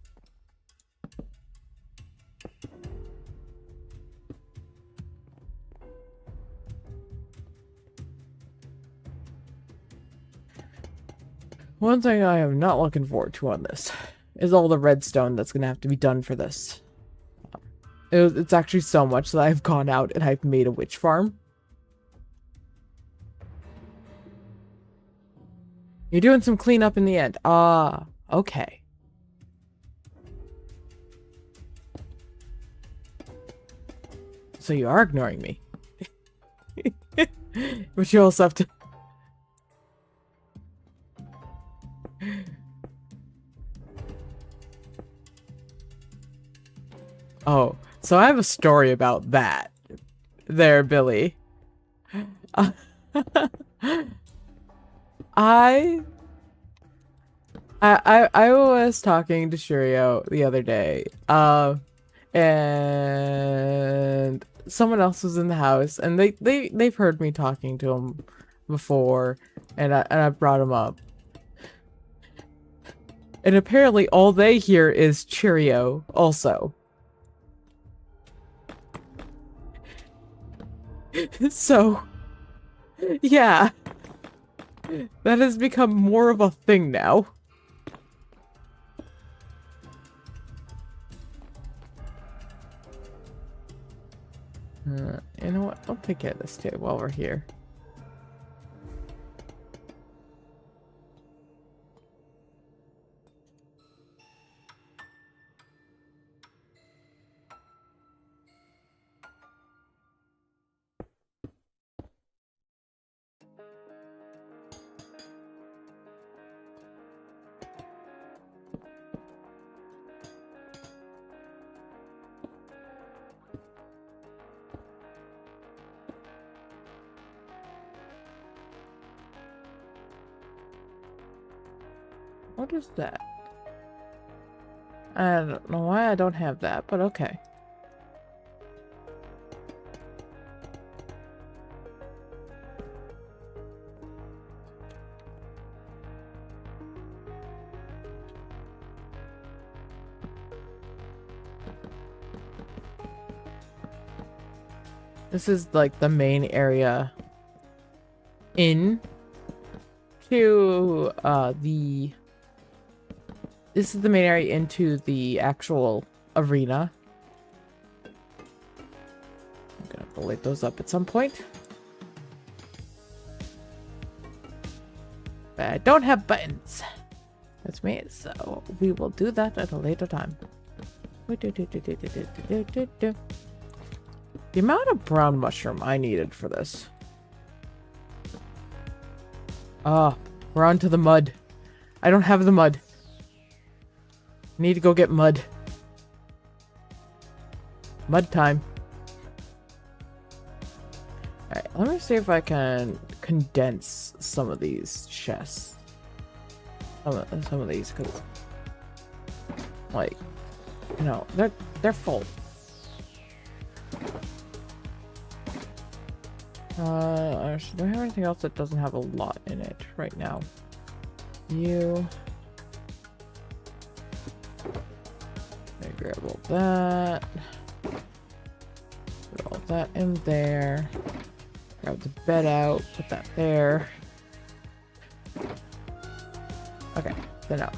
One thing I am not looking forward to on this is all the redstone that's going to have to be done for this. It's actually so much that I've gone out and I've made a witch farm. You're doing some cleanup in the end. Ah, okay. So you are ignoring me. But you also have to... Oh, so I have a story about that. There, Billy. I was talking to Shirio the other day, and someone else was in the house, and they've heard me talking to him before, and I brought him up, and apparently all they hear is Cheerio also. So, yeah, that has become more of a thing now. You know what? I'll take care of this too while we're here. What is that? I don't know why I don't have that, but okay. This is like the main area in to this is the main area into the actual arena. I'm gonna have to light those up at some point. But I don't have buttons. That's me, so we will do that at a later time. The amount of brown mushroom I needed for this. Ah, we're on to the mud. I don't have the mud. I need to go get mud. Mud time. Alright, let me see if I can condense some of these chests. Some of these, because, like, you know, they're full. Do I have anything else that doesn't have a lot in it right now? You. I grab all that. Put all that in there. Grab the bed out. Put that there. Okay, then now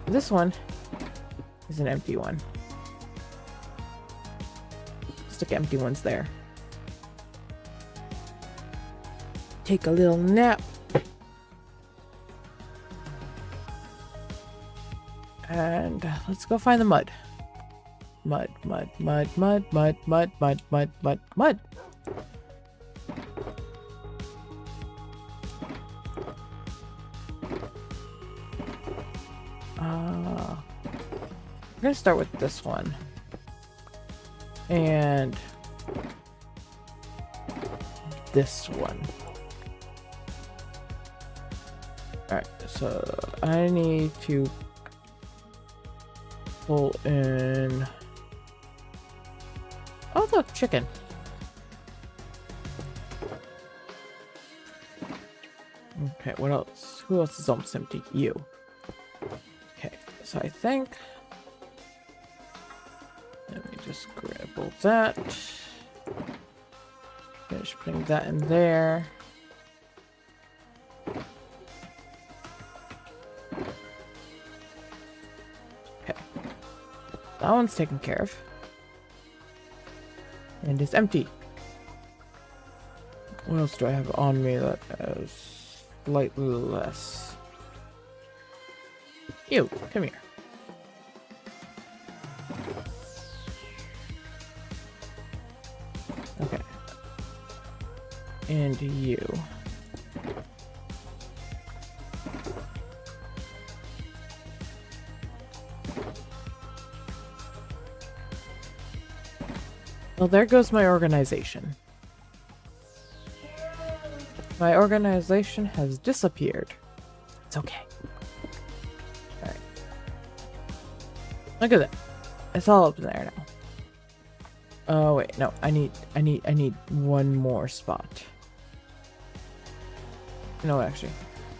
this one is an empty one. Stick empty ones there. Take a little nap. And let's go find the mud. Mud, mud, mud, mud, mud, mud, mud, mud, mud, mud. I'm gonna start with this one. And this one. Alright, so I need to pull in. Oh, look, chicken. Okay, what else? Who else is almost empty? You. Okay, so I think. Let me just grab all that. Finish putting that in there. Okay. That one's taken care of. And it's empty. What else do I have on me that has slightly less? You, come here. Okay. And you. Well, there goes my organization. My organization has disappeared. It's okay. Alright. Look at that. It's all up there now. Oh wait, no, I need one more spot. No, actually.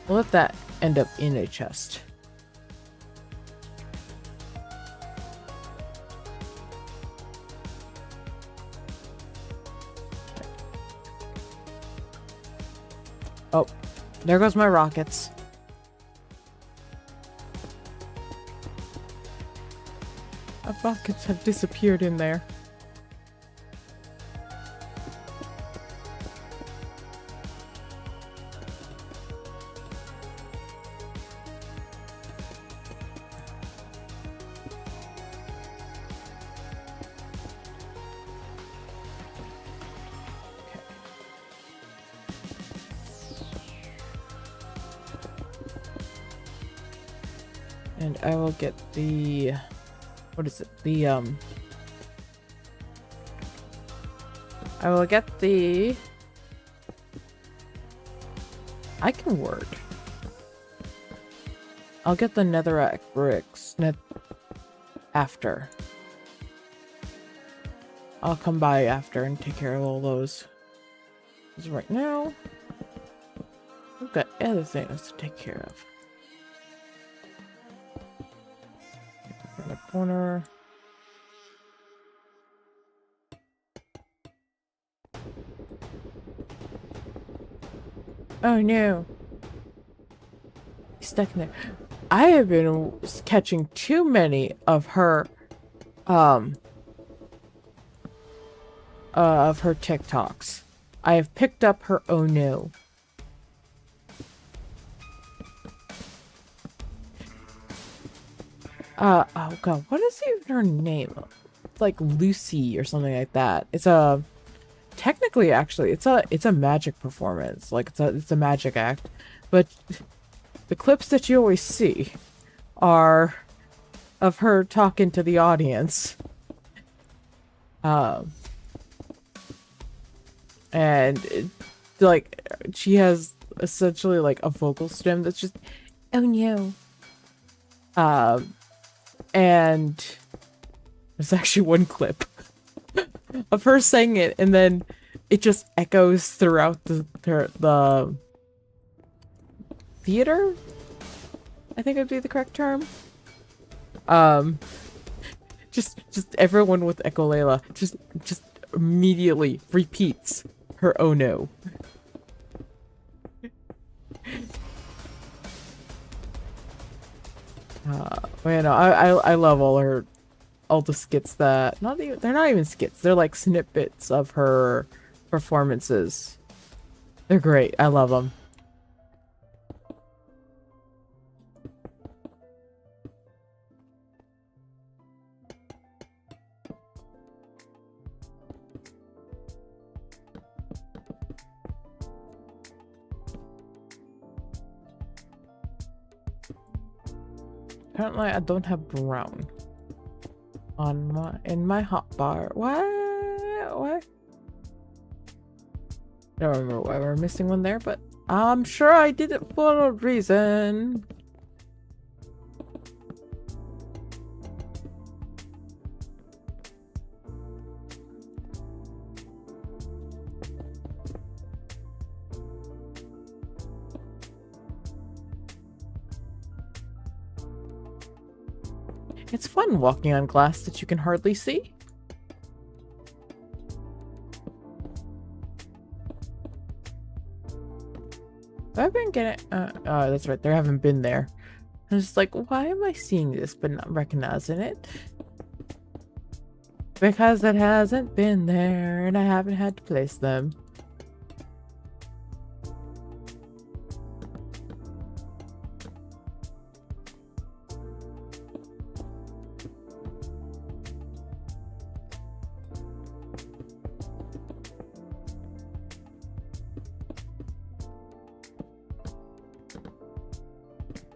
We'll let that end up in a chest. Oh, there goes my rockets. My rockets have disappeared in there. And I will get the, what is it? The, I will get the, I can word. I'll get the netherrack bricks after. I'll come by after and take care of all those. Because right now, I've got other things to take care of. In the corner. Oh no. He's stuck in there. I have been catching too many of her TikToks. I have picked up her oh no. Oh god, what is even her name? It's like Lucy or something like that. It's a technically actually it's a magic performance. Like it's a magic act. But the clips that you always see are of her talking to the audience. And like she has essentially like a vocal stem that's just oh no. And there's actually one clip of her saying it, and then it just echoes throughout the theater. I think would be the correct term. Just everyone with echolalia just immediately repeats her oh no. Man, I love all the skits that they're not even skits. They're like snippets of her performances. They're great. I love them. Apparently, I don't have brown on in my hotbar. What? I don't remember why we're missing one there, but I'm sure I did it for a reason. It's fun walking on glass that you can hardly see. I've been getting oh, that's right, there haven't been there. I'm just like, why am I seeing this but not recognizing it? Because it hasn't been there and I haven't had to place them.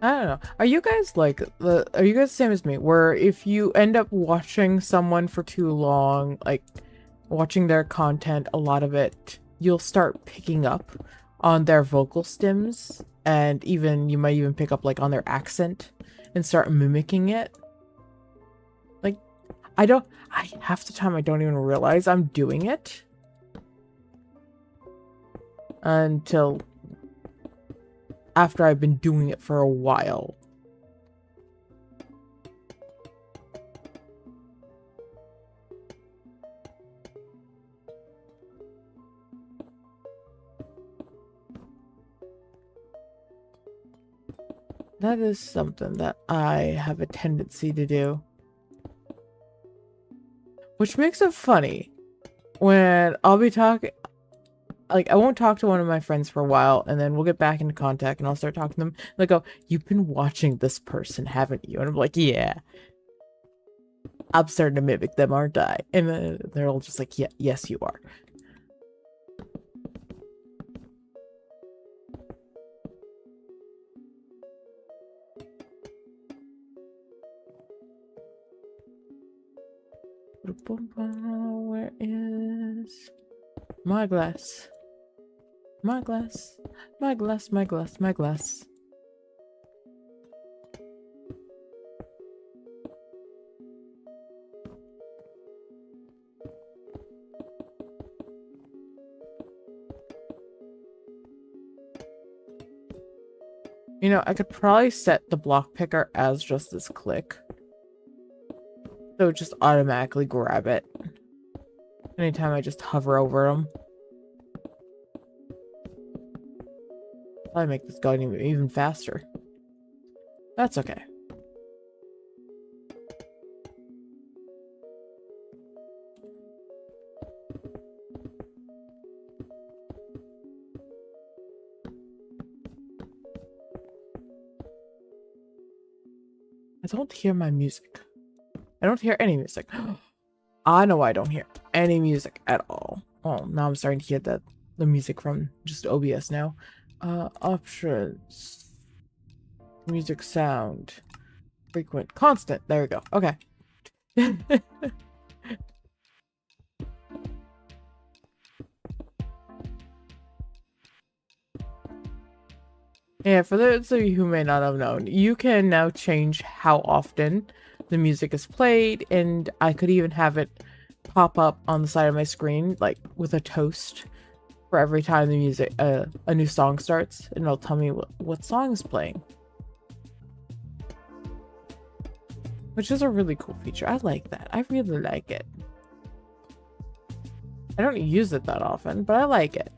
I don't know. Are you guys like are you guys the same as me? Where if you end up watching someone for too long, like watching their content, a lot of it, you'll start picking up on their vocal stems, and even you might even pick up like on their accent and start mimicking it. Like half the time I don't even realize I'm doing it until after I've been doing it for a while. That is something that I have a tendency to do. Which makes it funny when I'll be talking, like, I won't talk to one of my friends for a while, and then we'll get back into contact, and I'll start talking to them. They go, "You've been watching this person, haven't you?" And I'm like, "Yeah." I'm starting to mimic them, aren't I? And then they're all just like, "Yeah, yes, you are." Where is my glass? My glass, my glass, my glass, my glass. You know, I could probably set the block picker as just this click. So just automatically grab it anytime I just hover over them. Probably make this go even faster. That's okay. I don't hear my music. I don't hear any music. I know I don't hear any music at all. Oh, now I'm starting to hear the music from just OBS now. Options. Music sound. Frequent. Constant. There we go. Okay. Yeah, for those of you who may not have known, you can now change how often the music is played, and I could even have it pop up on the side of my screen, like with a toast, for every time the music, a new song starts, and it'll tell me what song is playing. Which is a really cool feature. I like that. I really like it. I don't use it that often, but I like it.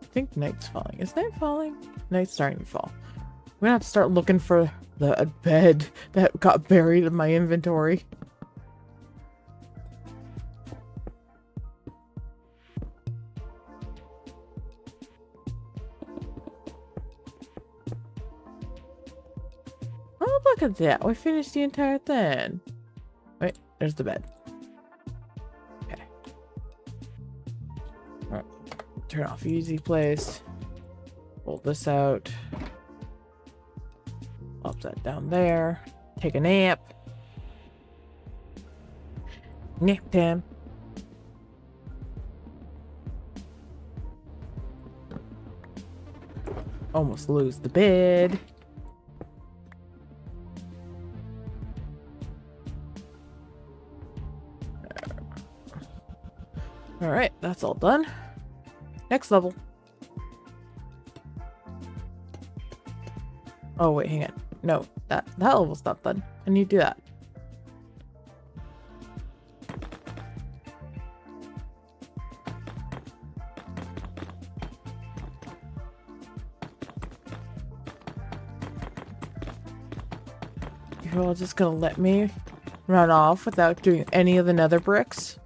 I think night's falling. Is night falling? Night's starting to fall. I'm gonna have to start looking for the bed that got buried in my inventory. Oh, look at that. We finished the entire thing. Wait, there's the bed. Okay. Alright. Turn off easy place. Pull this out. Pop that down there. Take a nap. Nap time. Almost lose the bed. Alright, that's all done. Next level. Oh, wait, hang on. No, that level's not done. I need to do that. You're all just gonna let me run off without doing any of the nether bricks?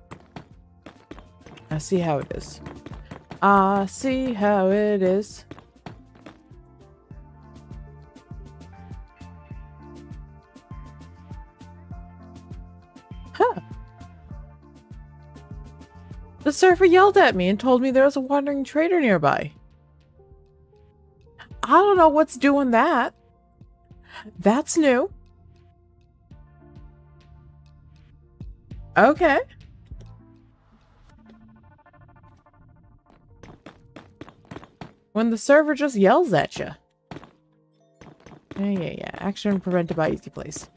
I see how it is. I see how it is. Huh. The server yelled at me and told me there was a wandering trader nearby. I don't know what's doing that. That's new. Okay. When the server just yells at you. Yeah. Action prevented by easy place.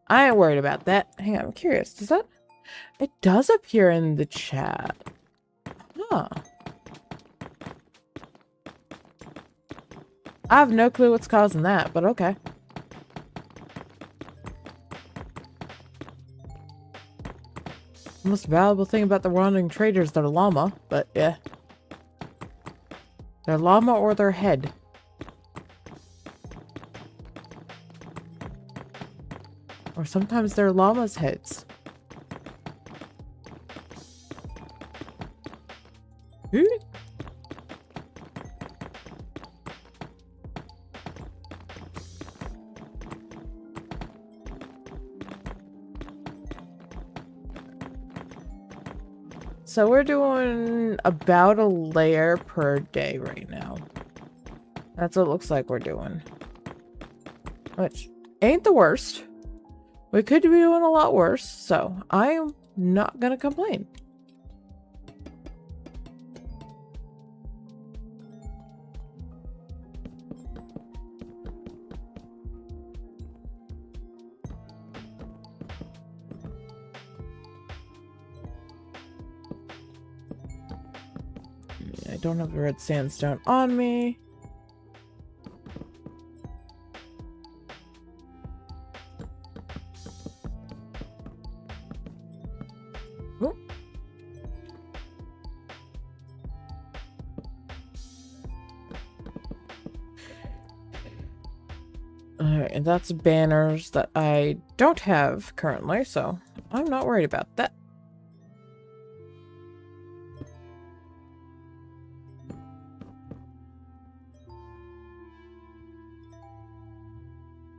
I ain't worried about that. Hang on, I'm curious. Does that... It does appear in the chat. Huh. I have no clue what's causing that, but okay. The most valuable thing about the wandering traders is their llama, but yeah. Their llama or their head. Or sometimes they're llama's heads. Ooh. So we're doing about a layer per day right now. That's what it looks like we're doing. Which ain't the worst. We could be doing a lot worse, so I am not gonna complain. I don't have the red sandstone on me. Alright, and that's banners that I don't have currently, so I'm not worried about that.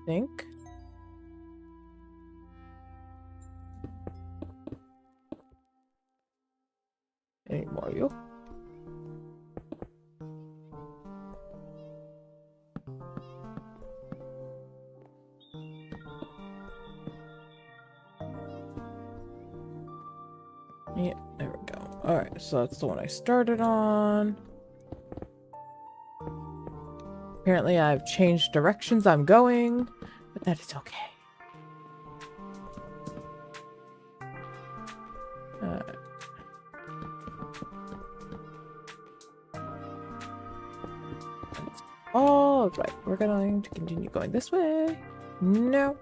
Think. Any more you? Yeah, there we go. Alright, so that's the one I started on. Apparently I've changed directions I'm going, but that is okay. All right, we're going to continue going this way. No.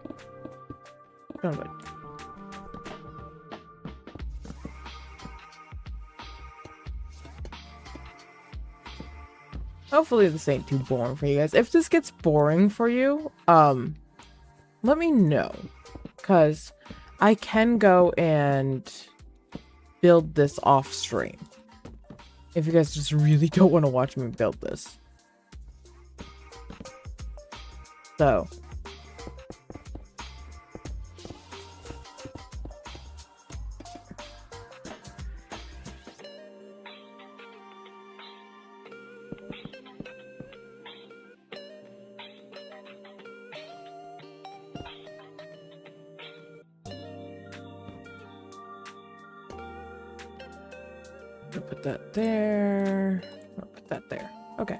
Don't wait. Hopefully this ain't too boring for you guys. If this gets boring for you, let me know. Because I can go and build this off stream. If you guys just really don't want to watch me build this. So. I'll put that there. I'll put that there. Okay.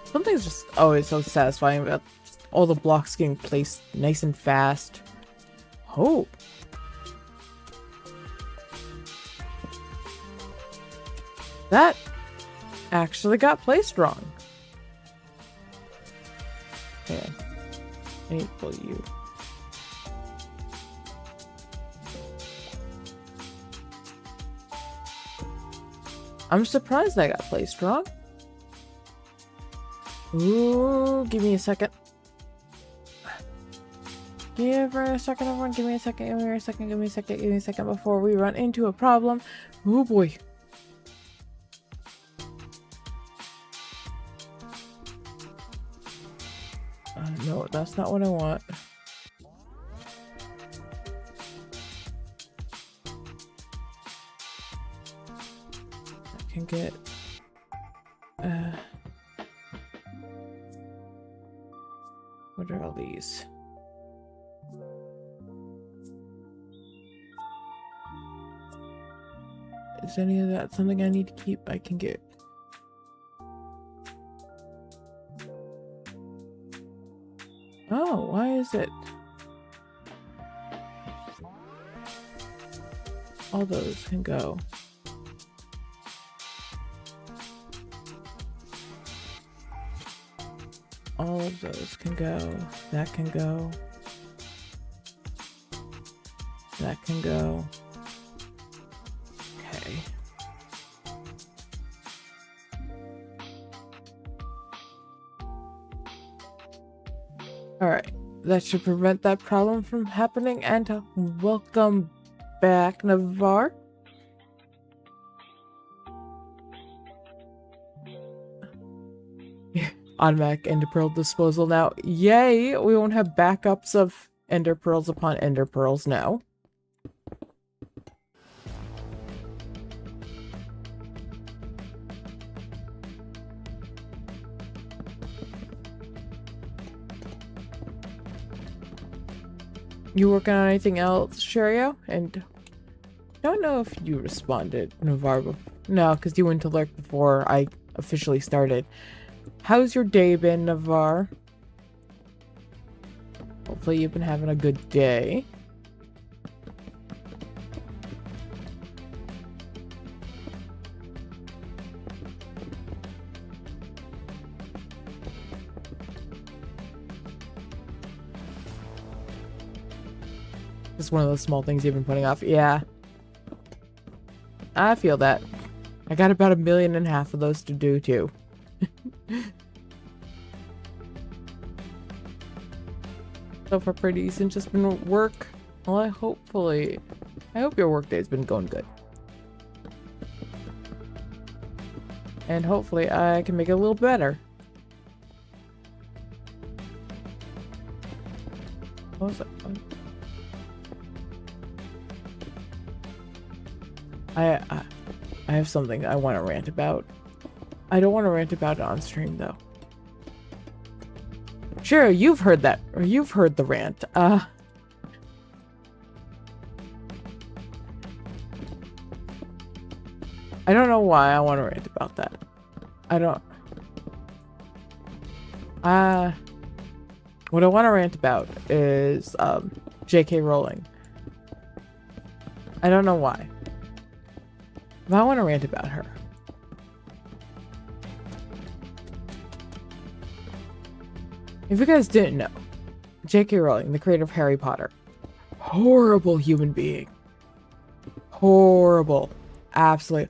Something's just always so satisfying about all the blocks getting placed nice and fast. Oh. That actually got placed wrong. Okay. I need to pull you. I'm surprised I got placed wrong. Ooh, give me a second. Give her a second, everyone. Give me a second, give me a second, give me a second, give me a second before we run into a problem. Oh boy. No, that's not what I want. I can get what are all these? Is any of that something I need to keep? I can get. Oh, why is it? All those can go. All of those can go. That can go. That can go. Okay. Alright. That should prevent that problem from happening. And welcome back, Navarre. Automatic ender pearl disposal now. Yay! We won't have backups of ender pearls upon ender pearls now. You working on anything else, Sherio? And don't know if you responded, Navarre. No, because you went to lurk before I officially started. How's your day been, Navarre? Hopefully you've been having a good day. Just one of those small things you've been putting off. Yeah. I feel that. I got about 1.5 million of those to do too. So far pretty decent. Just been work. Well, I hope your work day's been going good. And hopefully I can make it a little better. What was that? I have something I want to rant about. I don't want to rant about it on stream though. Sure, you've heard that, or you've heard the rant. I don't know why I want to rant about that. What I want to rant about is J.K. Rowling. I don't know why. But I want to rant about her. If you guys didn't know, J.K. Rowling, the creator of Harry Potter, horrible human being. Horrible. Absolutely.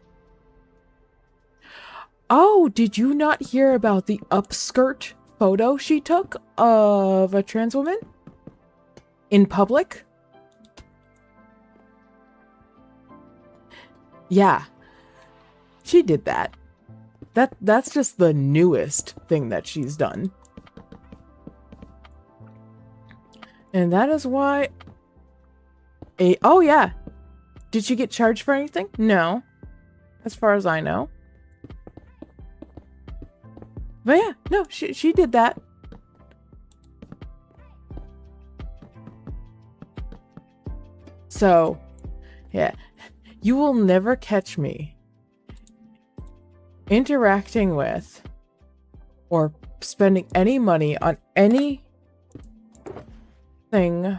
Oh, did you not hear about the upskirt photo she took of a trans woman in public? Yeah, she did that. That's just the newest thing that she's done. And that is why oh yeah. Did she get charged for anything? No. As far as I know. But yeah, no, she did that. So, yeah. You will never catch me interacting with or spending any money on anything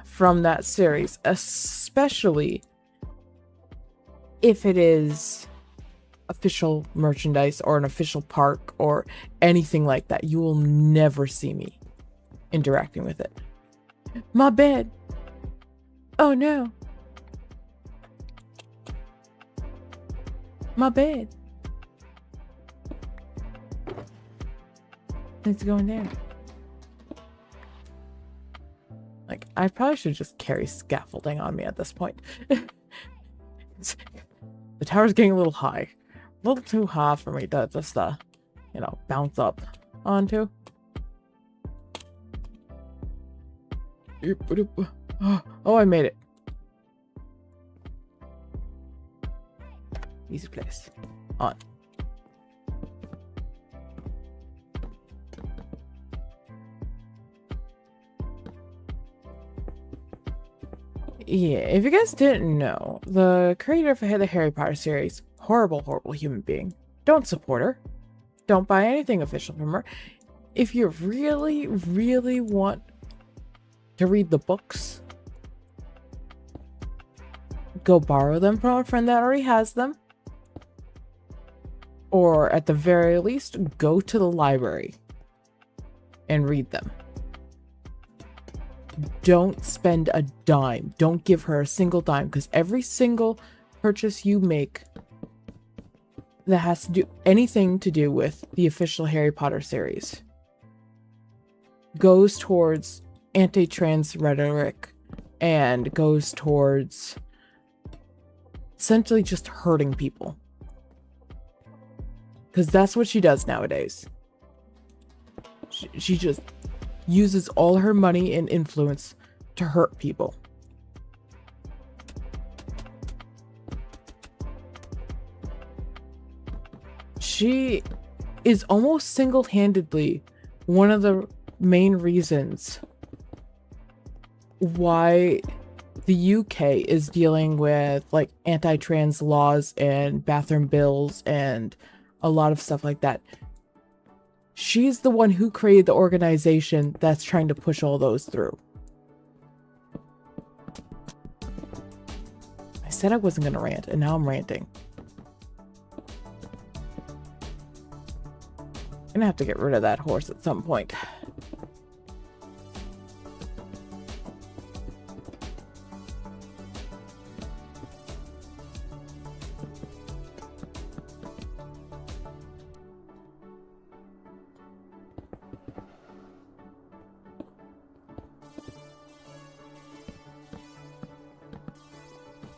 from that series, especially if it is official merchandise or an official park or anything like that. You will never see me interacting with it. My bed. Oh no. My bed. It's going down. Like, I probably should just carry scaffolding on me at this point. The tower's getting a little high. A little too high for me to just, you know, bounce up onto. Oh, I made it. Easy place. On. Yeah, if you guys didn't know, the creator of the Harry Potter series, horrible, horrible human being. Don't support her. Don't buy anything official from her. If you really, really want to read the books, go borrow them from a friend that already has them. Or at the very least, go to the library and read them. Don't spend a dime. Don't give her a single dime, because every single purchase you make that has to do anything to do with the official Harry Potter series goes towards anti-trans rhetoric and goes towards essentially just hurting people. Because that's what she does nowadays. She just uses all her money and influence to hurt people. She is almost single-handedly one of the main reasons why the UK is dealing with like anti-trans laws and bathroom bills and a lot of stuff like that. She's the one who created the organization that's trying to push all those through. I said I wasn't going to rant, and now I'm ranting. I'm going to have to get rid of that horse at some point.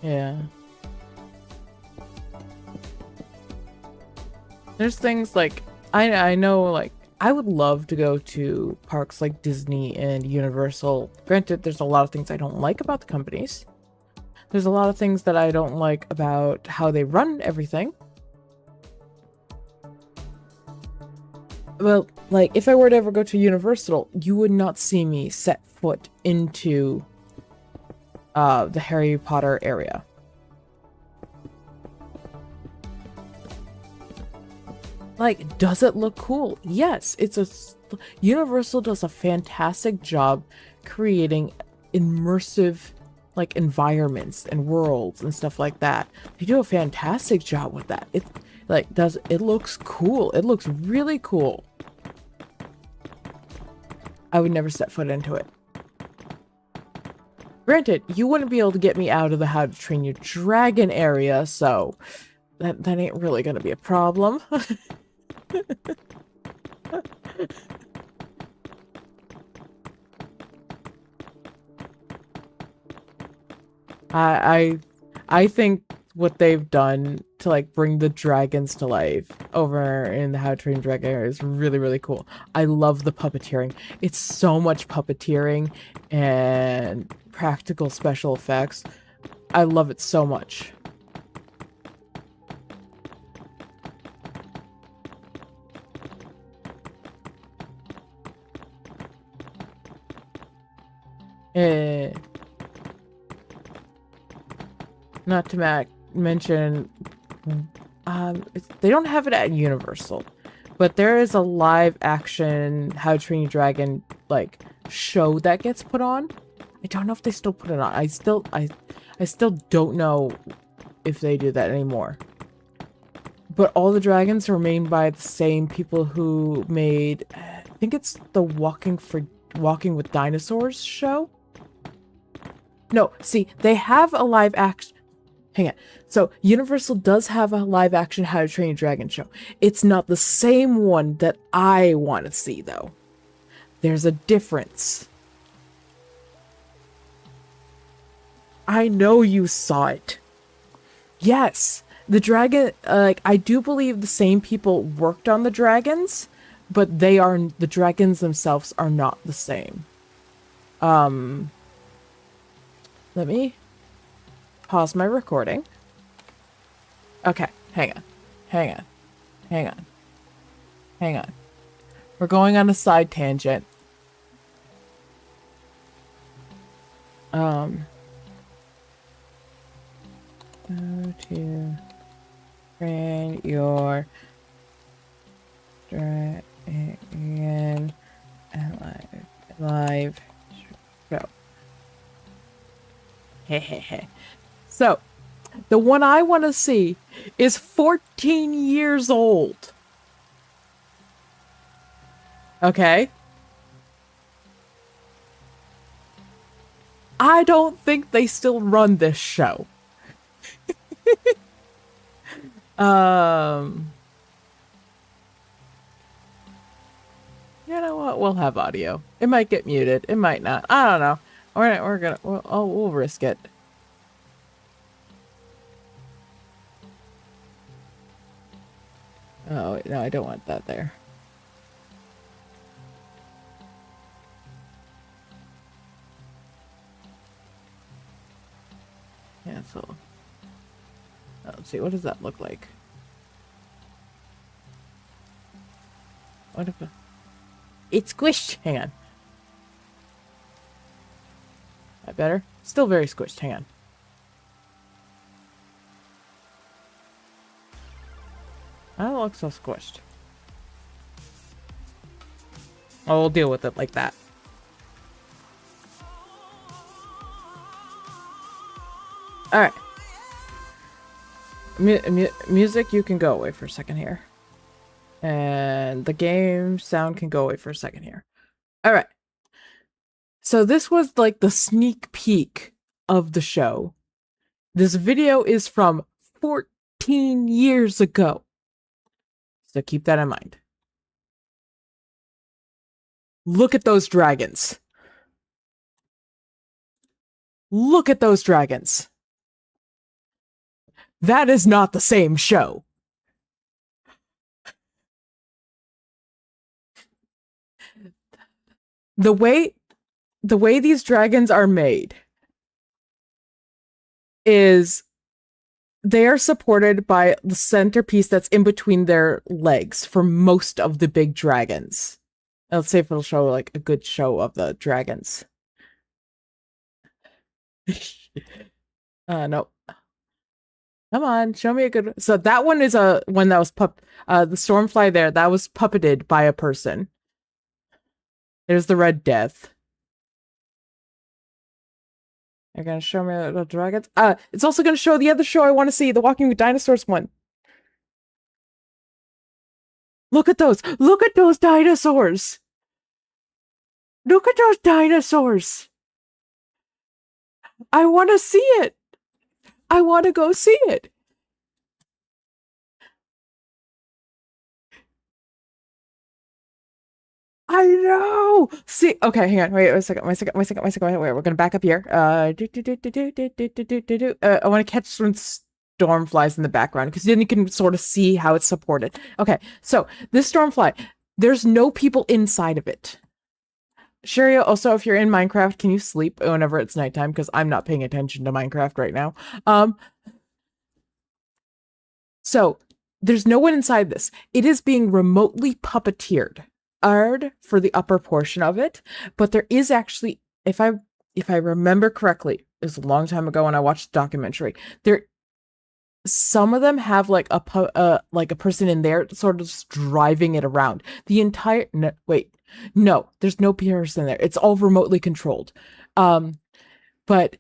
Yeah. There's things like I know like I would love to go to parks like Disney and Universal. Granted, there's a lot of things I don't like about the companies. There's a lot of things that I don't like about how they run everything. Well, like if I were to ever go to Universal, you would not see me set foot into the Harry Potter area. Like, does it look cool? Yes, Universal does a fantastic job creating immersive like environments and worlds and stuff like that. They do a fantastic job with that. It looks cool. It looks really cool. I would never set foot into it. Granted, you wouldn't be able to get me out of the How to Train Your Dragon area, so that ain't really gonna be a problem. I think what they've done to like bring the dragons to life over in the How to Train Your Dragon area is really, really cool. I love the puppeteering. It's so much puppeteering and practical special effects. I love it so much. Eh, not to mention, they don't have it at Universal, but there is a live action How to Train Your Dragon like show that gets put on. I don't know if they still put it on. I still don't know if they do that anymore. But all the dragons are made by the same people who made, I think it's the Walking with Dinosaurs show. No, see, they have a live action. Hang on. So, Universal does have a live action How to Train Your Dragon show. It's not the same one that I want to see, though. There's a difference. I know you saw it. Yes. The dragon, like, I do believe the same people worked on the dragons, but the dragons themselves are not the same. Let me pause my recording. Okay, hang on. We're going on a side tangent. Go to train your dragon live show. Hehehe. So, the one I want to see is 14 years old. Okay? I don't think they still run this show. You know what? We'll have audio. It might get muted. It might not. I don't know. We'll risk it. Oh, wait, no, I don't want that there. Cancel. Let's see, what does that look like? What if it's squished? Hang on. That better? Still very squished. Hang on. I don't look so squished. Oh, we'll deal with it like that. Alright. Music, you can go away for a second here. And the game sound can go away for a second here. Alright. So this was like the sneak peek of the show. This video is from 14 years ago. So keep that in mind. Look at those dragons. Look at those dragons. That is not the same show. The way these dragons are made is they are supported by the centerpiece that's in between their legs for most of the big dragons. Let's see if it'll show like a good show of the dragons. No. Come on, show me a good. So that one is a one that was the Stormfly there, that was puppeted by a person. There's the Red Death. You're gonna show me the dragons? It's also gonna show the other show I want to see, the Walking with Dinosaurs one. Look at those! Look at those dinosaurs! Look at those dinosaurs! I want to see it! I want to go see it! I know! See, okay, hang on, wait a second, wait, we're gonna back up here. I want to catch when storm flies in the background, because then you can sort of see how it's supported. Okay, so this stormfly, there's no people inside of it. Sherry, also, if you're in Minecraft, can you sleep whenever it's nighttime? Because I'm not paying attention to Minecraft right now. So there's no one inside this. It is being remotely puppeteered for the upper portion of it, but there is actually, if I remember correctly, it was a long time ago when I watched the documentary, some of them have like a person in there sort of just driving it around. The entire no, there's no person there. It's all remotely controlled. But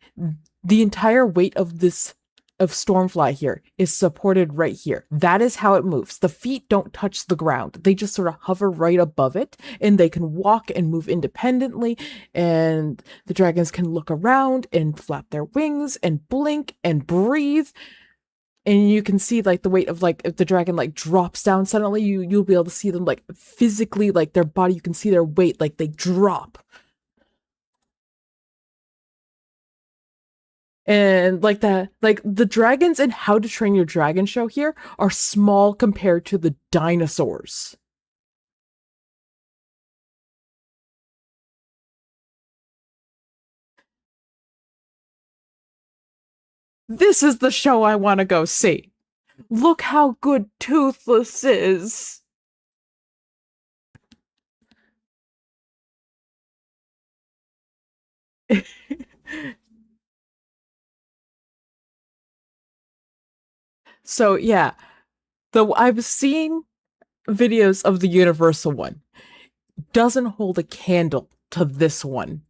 the entire weight of Stormfly here is supported right here. That is how it moves. The feet don't touch the ground. They just sort of hover right above it, and they can walk and move independently, and the dragons can look around and flap their wings and blink and breathe. And you can see like the weight of like if the dragon like drops down suddenly, you'll be able to see them like physically, like their body, you can see their weight, like they drop. And like the dragons in How to Train Your Dragon show here are small compared to the dinosaurs. This is the show I want to go see. Look how good Toothless is. So yeah, though I've seen videos of the Universal one, doesn't hold a candle to this one.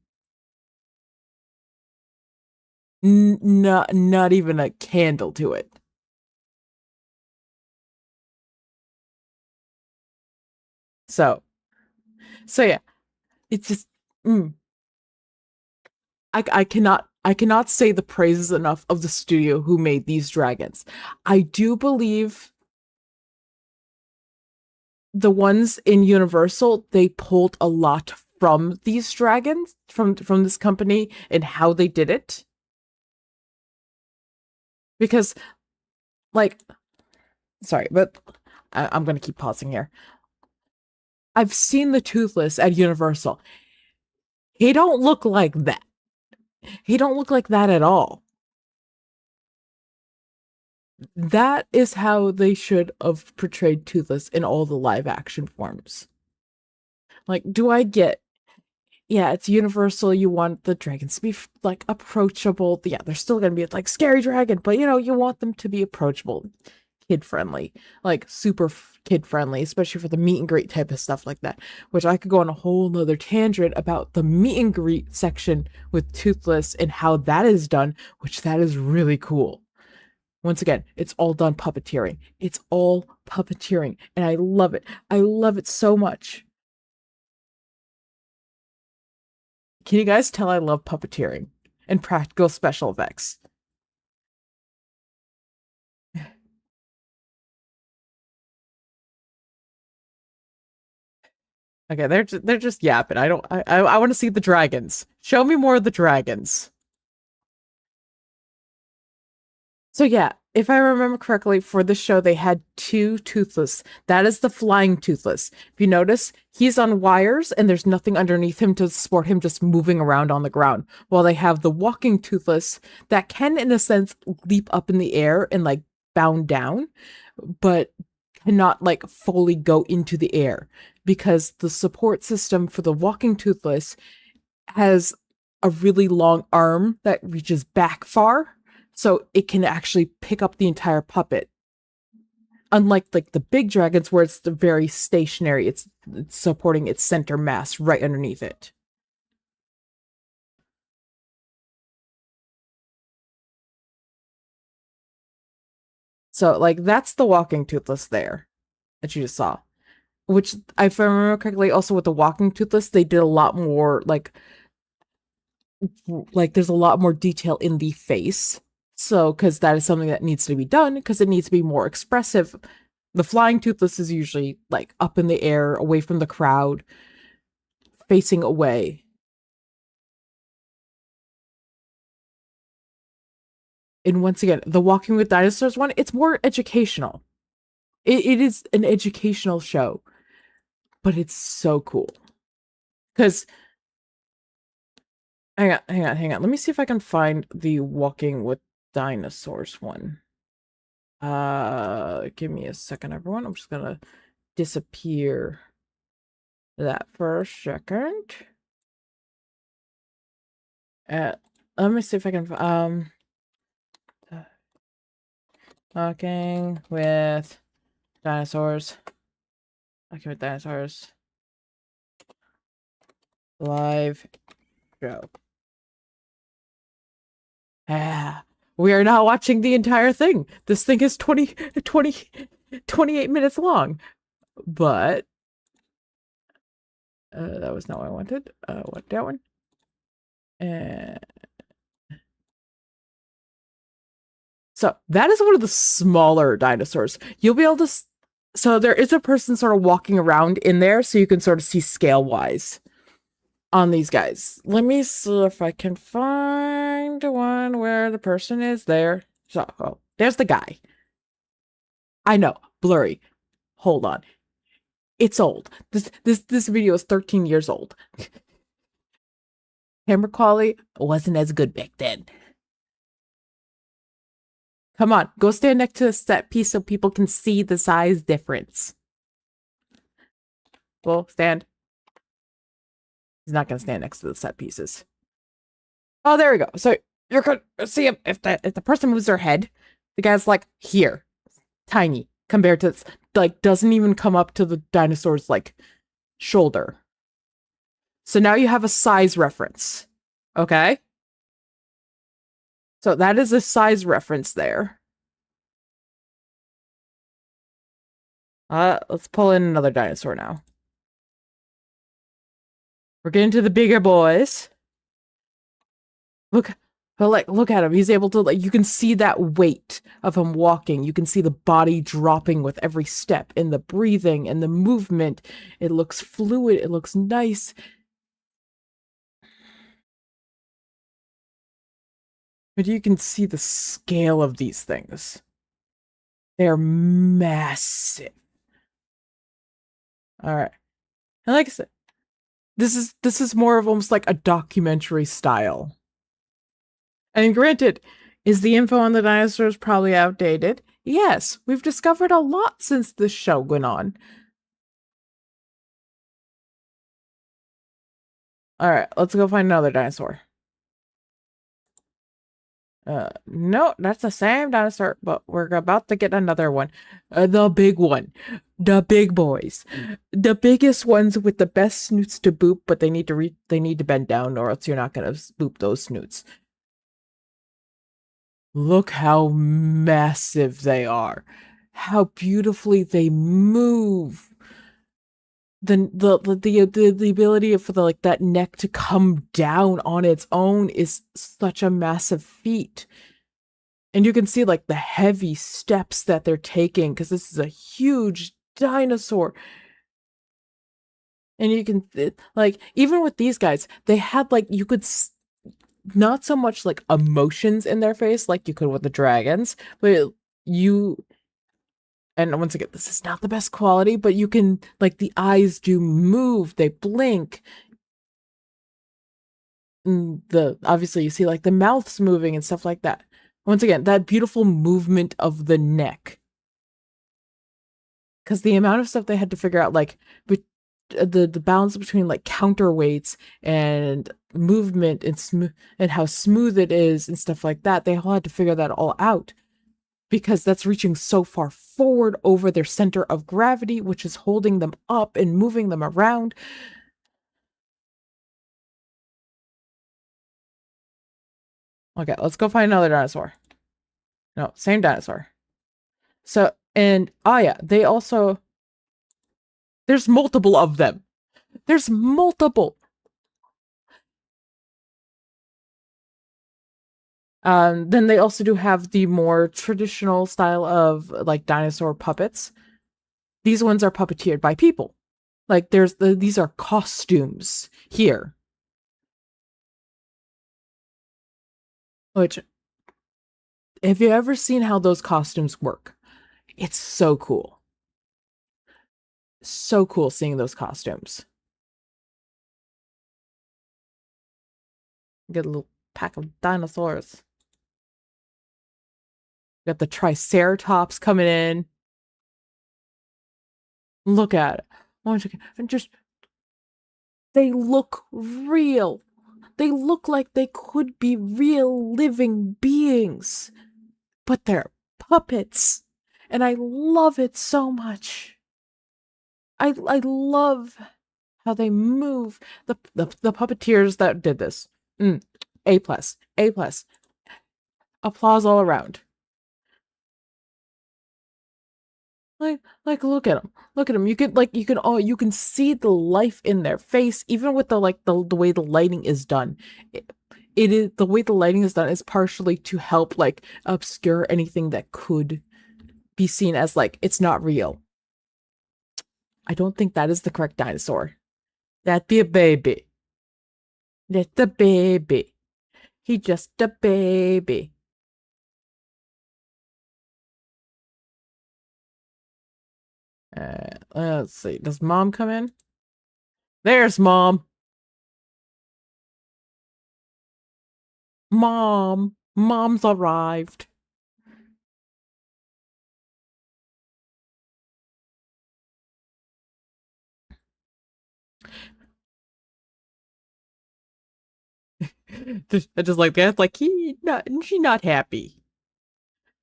Not even a candle to it. So yeah, it's just I cannot say the praises enough of the studio who made these dragons. I do believe the ones in Universal, they pulled a lot from these dragons, from this company, and how they did it. Because, like, sorry, but I'm going to keep pausing here. I've seen the Toothless at Universal. He don't look like that. He don't look like that at all. That is how they should have portrayed Toothless in all the live action forms. Like, do I get, yeah, it's Universal, you want the dragons to be like approachable. Yeah, they're still gonna be like scary dragon, but you know, you want them to be approachable, kid friendly, like super kid friendly, especially for the meet and greet type of stuff like that, which I could go on a whole nother tangent about the meet and greet section with Toothless and how that is done, which that is really cool. Once again, it's all done puppeteering. It's all puppeteering, and I love it. I love it so much. Can you guys tell I love puppeteering and practical special effects? Okay, they're just yapping. I want to see the dragons. Show me more of the dragons. So yeah, if I remember correctly, for the show, they had two toothless. That is the flying toothless. If you notice, he's on wires and there's nothing underneath him to support him just moving around on the ground. While they have the walking toothless that can, in a sense, leap up in the air and like bound down, but cannot like fully go into the air because the support system for the walking toothless has a really long arm that reaches back far, so it can actually pick up the entire puppet. Unlike like the big dragons where it's the very stationary, it's supporting its center mass right underneath it. So like that's the walking toothless there that you just saw. Which, if I remember correctly, also with the walking toothless, they did a lot more like there's a lot more detail in the face. So, because that is something that needs to be done, because it needs to be more expressive. The flying toothless is usually like up in the air, away from the crowd, facing away. And once again, the Walking with Dinosaurs one, it's more educational. It is an educational show, but it's so cool. Because, hang on. Let me see if I can find the Walking with Dinosaurs one. Give me a second, everyone. I'm just gonna disappear that for a second. Let me see if I can, Walking with Dinosaurs. Walking with Dinosaurs. Live show. Ah, we are not watching the entire thing. This thing is 28 minutes long. But that was not what I wanted. What that one? So that is one of the smaller dinosaurs. You'll be able to. So there is a person sort of walking around in there, so you can sort of see scale wise on these guys. Let me see if I can find one where the person is there. So, oh, there's the guy. I know, blurry. Hold on. It's old. This video is 13 years old. Camera quality wasn't as good back then. Come on, go stand next to the set piece so people can see the size difference. Well, stand. He's not gonna stand next to the set pieces. Oh, there we go. So you're gonna see if the person moves their head, the guy's like here, tiny compared to like doesn't even come up to the dinosaur's like shoulder. So now you have a size reference. Okay? So that is a size reference there. Let's pull in another dinosaur now. We're getting to the bigger boys. Look at him. He's able to, like, you can see that weight of him walking. You can see the body dropping with every step, and the breathing and the movement. It looks fluid. It looks nice. But you can see the scale of these things. They're massive. All right. And like I said, this is more of almost like a documentary style. And granted, is the info on the dinosaurs probably outdated? Yes, we've discovered a lot since this show went on. Alright, let's go find another dinosaur. No, that's the same dinosaur, but we're about to get another one. The big one. The big boys. The biggest ones with the best snoots to boop, but they need to bend down or else you're not gonna boop those snoots. Look how massive they are. How beautifully they move. The ability for that neck to come down on its own is such a massive feat. And you can see like the heavy steps that they're taking because this is a huge dinosaur. And you can like even with these guys, they had like you could not so much like emotions in their face like you could with the dragons, but you, and once again, this is not the best quality, but you can, like, the eyes do move, they blink. And obviously you see like the mouths moving and stuff like that. Once again, that beautiful movement of the neck. Because the amount of stuff they had to figure out, like, the balance between like counterweights and movement and how smooth it is and stuff like that, they all had to figure that all out, because that's reaching so far forward over their center of gravity, which is holding them up and moving them around. Okay, let's go find another dinosaur. No, same dinosaur. So, and yeah, they also, there's multiple of them. There's multiple. Then they also do have the more traditional style of like dinosaur puppets. These ones are puppeteered by people. Like these are costumes here. Which, have you ever seen how those costumes work? It's so cool. So cool seeing those costumes. Get a little pack of dinosaurs. Got the Triceratops coming in. Look at it. And just, they look real. They look like they could be real living beings, but they're puppets. And I love it so much. I love how they move. The puppeteers that did this. A plus. A plus. Applause all around. Like look at them. Look at them. You can see the life in their face, even with the way the lighting is done. It is, the way the lighting is done is partially to help like obscure anything that could be seen as like it's not real. I don't think that is the correct dinosaur. That'd be a baby. That's a baby. He just a baby. Let's see. Does mom come in? There's mom. Mom's arrived. just like that, like she's not happy.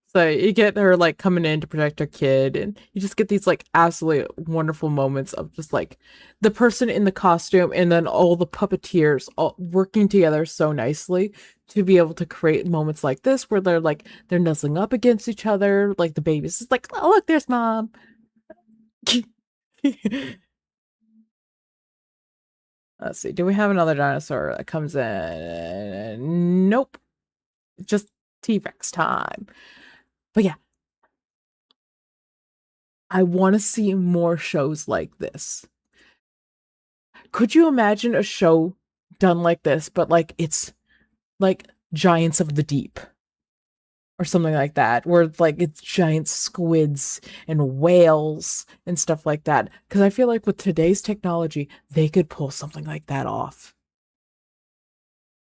So you get her like coming in to protect her kid, and you just get these like absolutely wonderful moments of just like the person in the costume and then all the puppeteers all working together so nicely to be able to create moments like this where they're nuzzling up against each other, like the baby's just like, oh look, there's mom. Let's see, do we have another dinosaur that comes in? Nope. Just T-Rex time. But yeah, I want to see more shows like this. Could you imagine a show done like this, but like it's like Giants of the Deep or something like that, where like it's giant squids and whales and stuff like that? Because I feel like with today's technology, they could pull something like that off.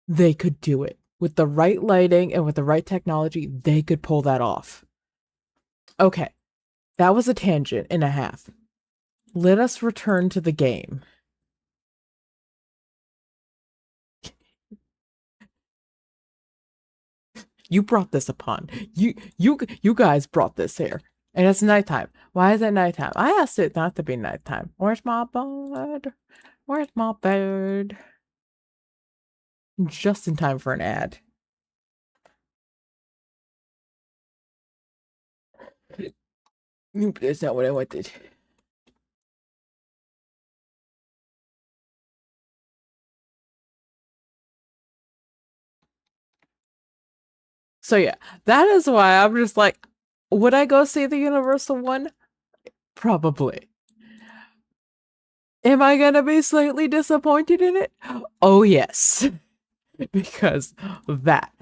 They could do it. With the right lighting and with the right technology, they could pull that off. Okay, that was a tangent and a half. Let us return to the game. You brought this upon. You guys brought this here. And it's nighttime. Why is it nighttime? I asked it not to be nighttime. Where's my bird? Where's my bird? Just in time for an ad. Nope, that's not what I wanted. So yeah, that is why I'm just like, would I go see the Universal one? Probably. Am I gonna be slightly disappointed in it? Oh yes. Because that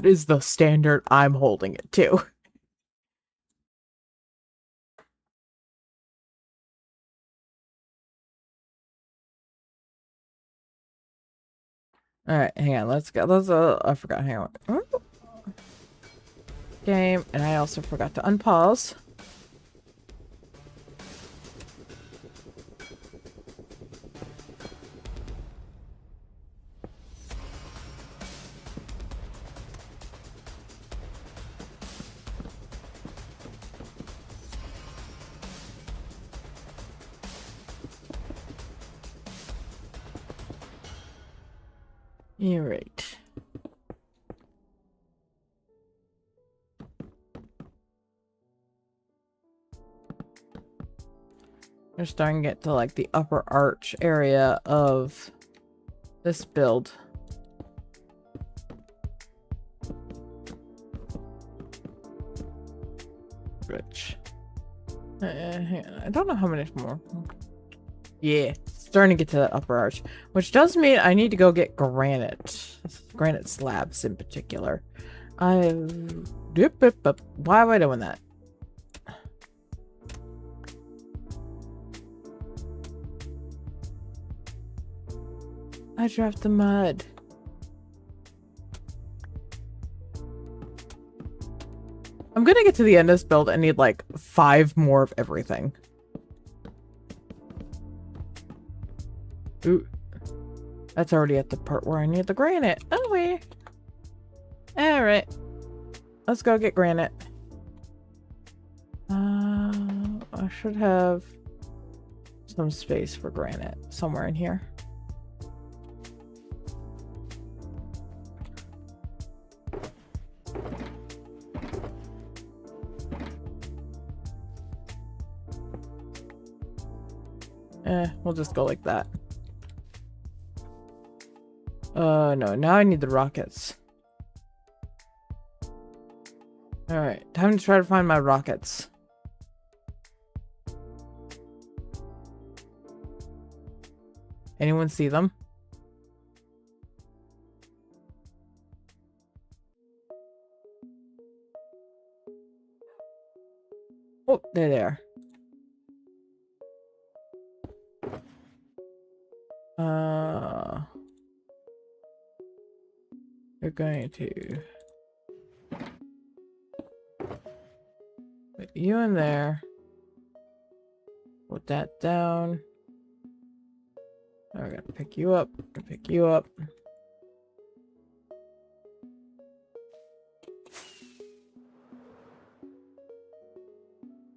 is the standard I'm holding it to. All right, hang on. Let's go. I forgot. Hang on. Oh. Game, and I also forgot to unpause. You're right. We're starting to get to like the upper arch area of this build. Rich. Hang on. I don't know how many more. Yeah, starting to get to that upper arch, which does mean I need to go get granite slabs in particular. Why am I doing that? I dropped the mud. I'm gonna get to the end of this build and need like 5 more of everything. Ooh. That's already at the part where I need the granite. Oh, wait. Alright. Let's go get granite. I should have some space for granite somewhere in here. We'll just go like that. No, now I need the rockets. Alright, time to try to find my rockets. Anyone see them? Oh, they're there. We're going to put you in there. Put that down. I'm gonna pick you up. Pick you up.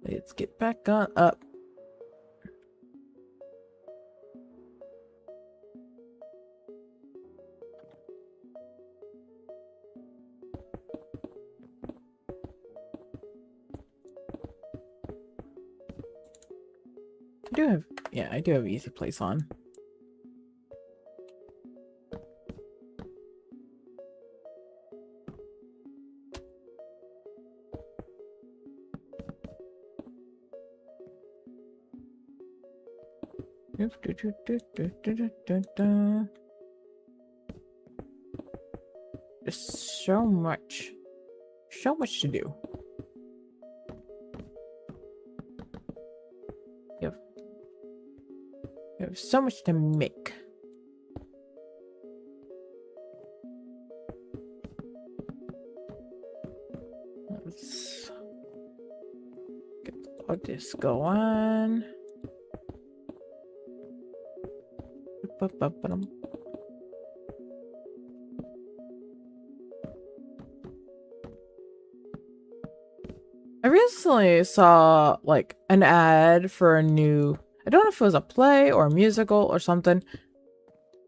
Let's get back on up. I do have easy place on. There's so much to do. You have so much to make. Let's get this go on. I recently saw like an ad for a new, I don't know if it was a play or a musical or something,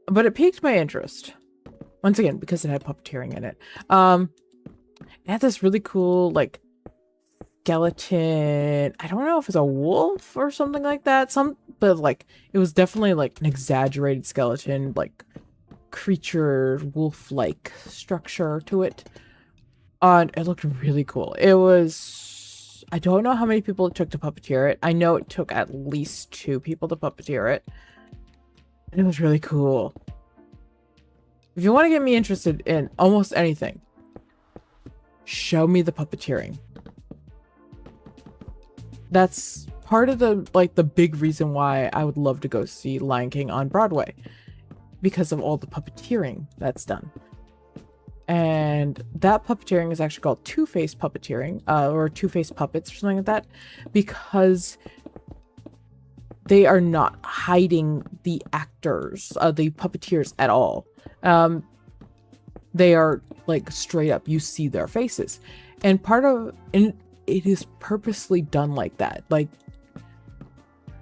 but it piqued my interest. Once again, because it had puppeteering in it. It had this really cool like skeleton. I don't know if it's a wolf or something like that. But like it was definitely like an exaggerated skeleton, like creature, wolf-like structure to it. And it looked really cool. It was, I don't know how many people it took to puppeteer it. I know it took at least 2 people to puppeteer it. And it was really cool. If you want to get me interested in almost anything, show me the puppeteering. That's part of the, like, the big reason why I would love to go see Lion King on Broadway. because of all the puppeteering that's done. And that puppeteering is actually called two-face puppeteering, or two-face puppets or something like that, because they are not hiding the actors, the puppeteers at all. They are like straight up, you see their faces. And it is purposely done like that. Like,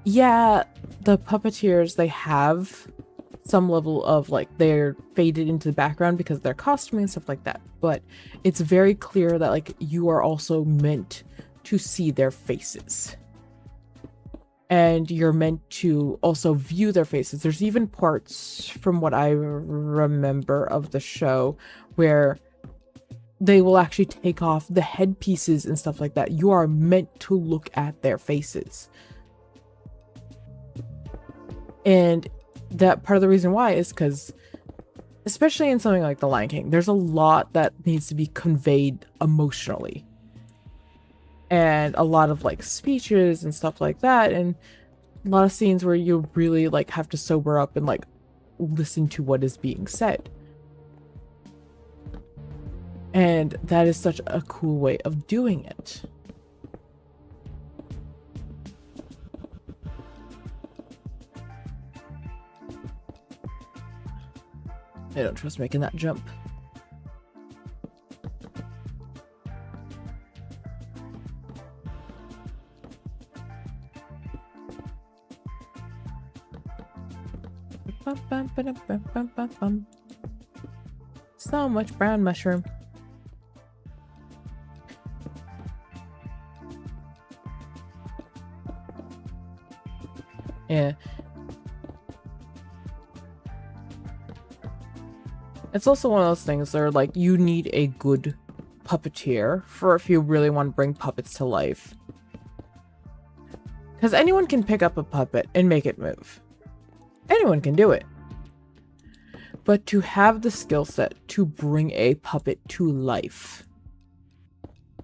yeah, the puppeteers, they have some level of like, they're faded into the background because of their costuming and stuff like that. But it's very clear that like you are also meant to see their faces. And you're meant to also view their faces. There's even parts from what I remember of the show where they will actually take off the headpieces and stuff like that. You are meant to look at their faces. And that part of the reason why is because, especially in something like The Lion King, there's a lot that needs to be conveyed emotionally. And a lot of like speeches and stuff like that, and a lot of scenes where you really like have to sober up and like listen to what is being said. And that is such a cool way of doing it. I don't trust making that jump. So much brown mushroom. Yeah. It's also one of those things where like you need a good puppeteer for if you really want to bring puppets to life. Because anyone can pick up a puppet and make it move. Anyone can do it. But to have the skill set to bring a puppet to life,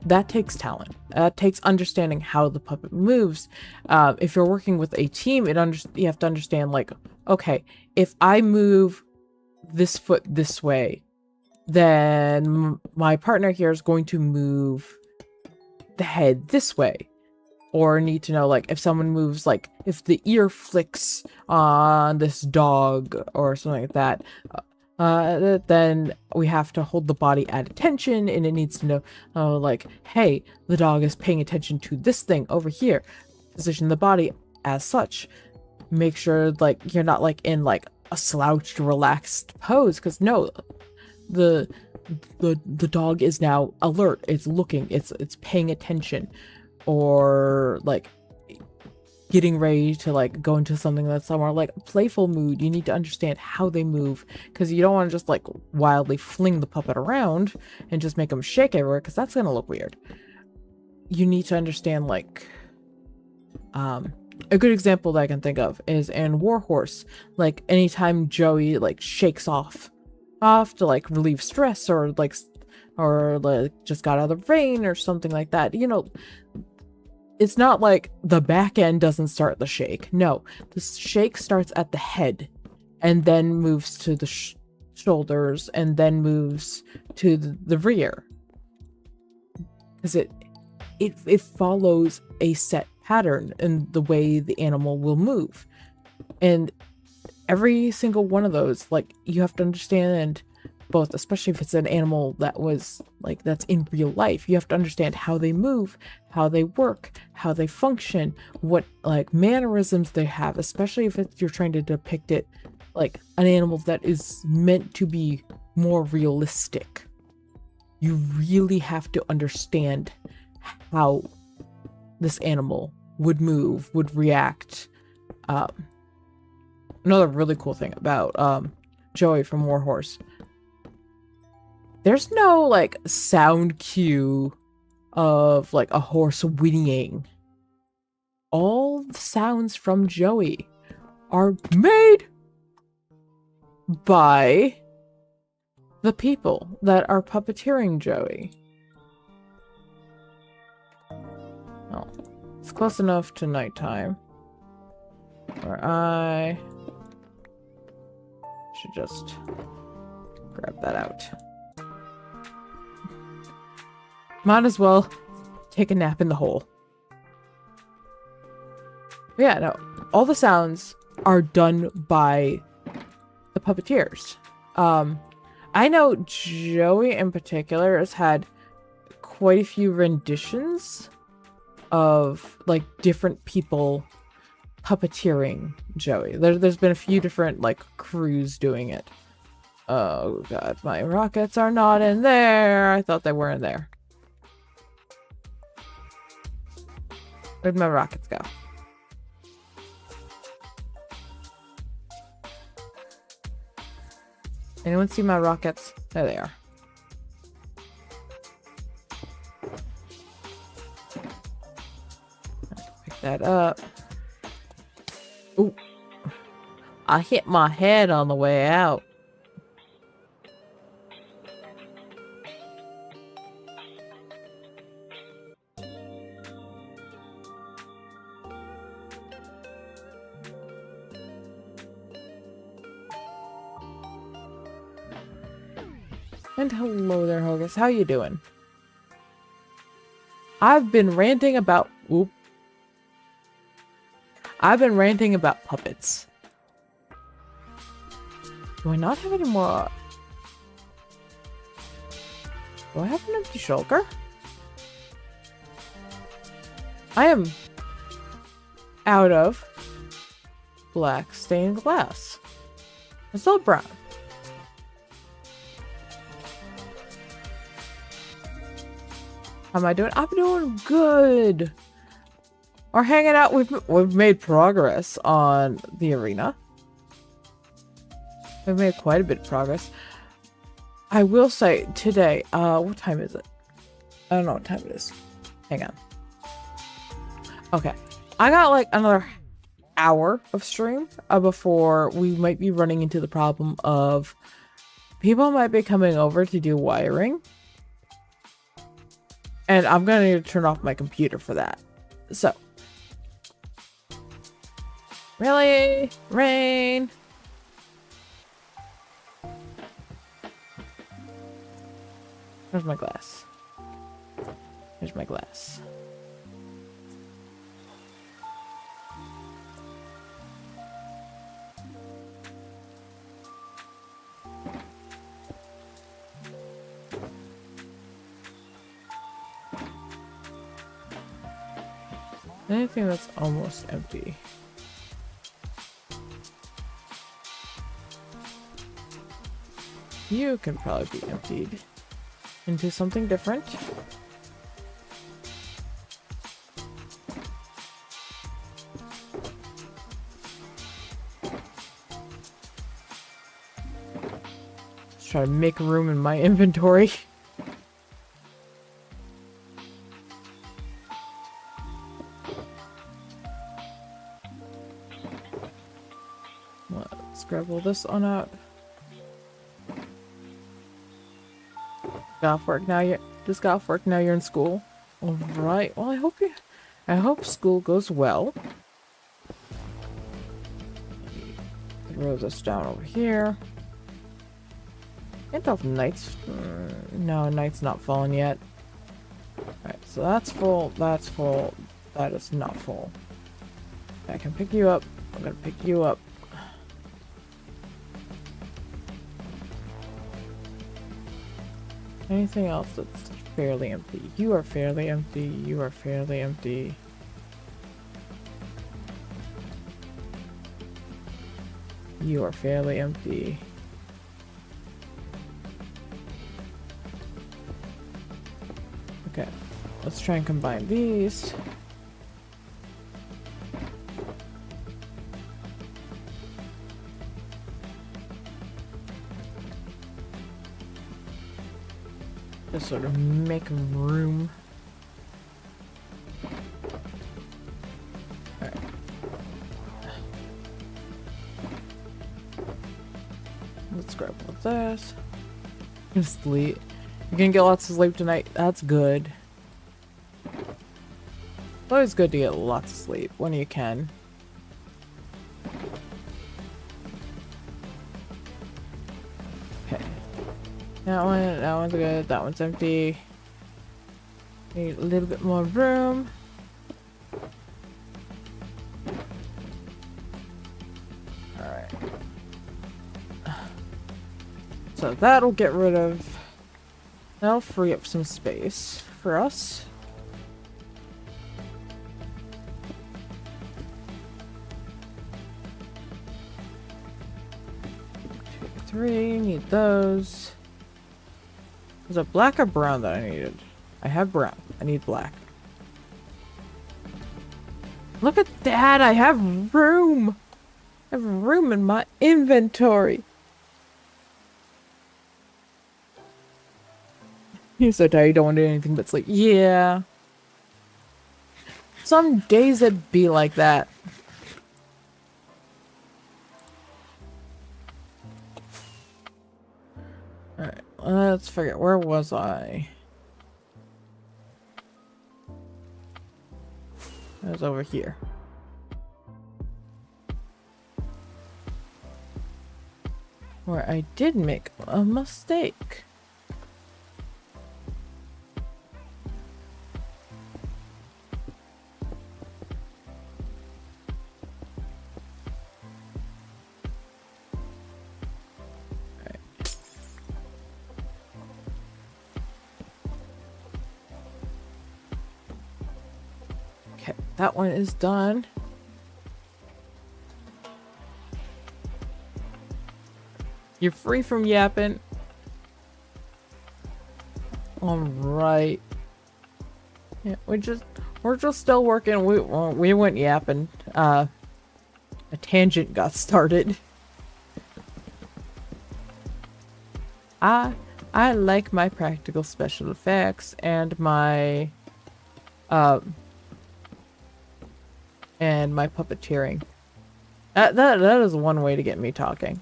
that takes talent. That takes understanding how the puppet moves. If you're working with a team, you have to understand like, okay, if I move this foot this way, then my partner here is going to move the head this way. Or need to know, like, if someone moves, like, if the ear flicks on this dog or something like that, then we have to hold the body at attention, and it needs to know, like, hey, the dog is paying attention to this thing over here. Position the body as such. Make sure, like, you're not, like, in, like, a slouched, relaxed pose, because, no, the dog is now alert. It's looking. It's paying attention. Or like getting ready to like go into something that's somewhere like playful mood. You need to understand how they move, because you don't want to just like wildly fling the puppet around and just make them shake everywhere, because that's gonna look weird. You need to understand like a good example that I can think of is in Warhorse. Like anytime Joey like shakes off to like relieve stress, or like just got out of the rain or something like that, you know, it's not like the back end doesn't start the shake. No, the shake starts at the head and then moves to the shoulders and then moves to the rear. Because it follows a set pattern in the way the animal will move. And every single one of those, like, you have to understand both, especially if it's an animal that was like that's in real life. You have to understand how they move, how they work, how they function, what like mannerisms they have, especially if you're trying to depict it like an animal that is meant to be more realistic. You really have to understand how this animal would move, would react. Another really cool thing about Joey from Warhorse, there's no like sound cue of like a horse whinnying. All the sounds from Joey are made by the people that are puppeteering Joey. Oh, it's close enough to nighttime where I should just grab that out. Might as well take a nap in the hole. But yeah, no. All the sounds are done by the puppeteers. I know Joey in particular has had quite a few renditions of like different people puppeteering Joey. There's been a few different like crews doing it. Oh god, my rockets are not in there. I thought they were in there. Where'd my rockets go? Anyone see my rockets? There they are. Pick that up. Ooh. I hit my head on the way out. And hello there, Hogus. How you doing? I've been ranting about... Oop. I've been ranting about puppets. Do I not have any more... Do I have an empty shulker? I am out of black stained glass. It's still brown. How am I doing? I'm doing good. We're hanging out. We've made progress on the arena. We've made quite a bit of progress. I will say today, what time is it? I don't know what time it is. Hang on. Okay. I got like another hour of stream before we might be running into the problem of people might be coming over to do wiring. And I'm going to need to turn off my computer for that. So. Really? Rain? Where's my glass? Here's my glass. Anything that's almost empty. You can probably be emptied into something different. Let's try to make room in my inventory. Let's grab all this on out. Got off work now. You just got off work now. You're in school. All right. Well, I hope school goes well. Throw this down over here. Can't tell if night's... no, night's not fallen yet. Alright, so that's full. That's full. That is not full. I can pick you up. I'm gonna pick you up. Anything else that's fairly empty? You are fairly empty. You are fairly empty. You are fairly empty. Okay, let's try and combine these. Just sort of make room. Alright. Let's grab all of this. You can sleep. You're gonna get lots of sleep tonight. That's good. It's always good to get lots of sleep when you can. That one's good. That one's empty. Need a little bit more room. Alright. So that'll get rid of... That'll free up some space for us. 3, need those. Was it black or brown that I needed? I have brown. I need black. Look at that! I have room! I have room in my inventory! You're so tired, you don't want to do anything but sleep. Yeah. Some days it'd be like that. Alright, let's figure out, where was I? I was over here. Where I did make a mistake. Okay, that one is done. You're free from yapping. Alright. Yeah, we're just still working. We went yapping. A tangent got started. I like my practical special effects and my puppeteering. That is one way to get me talking.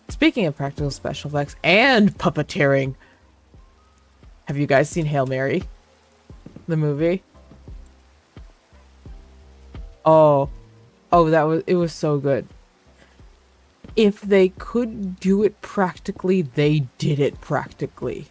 Speaking of practical special effects and puppeteering, have you guys seen Hail Mary? The movie? Oh, it was so good. If they could do it practically, they did it practically.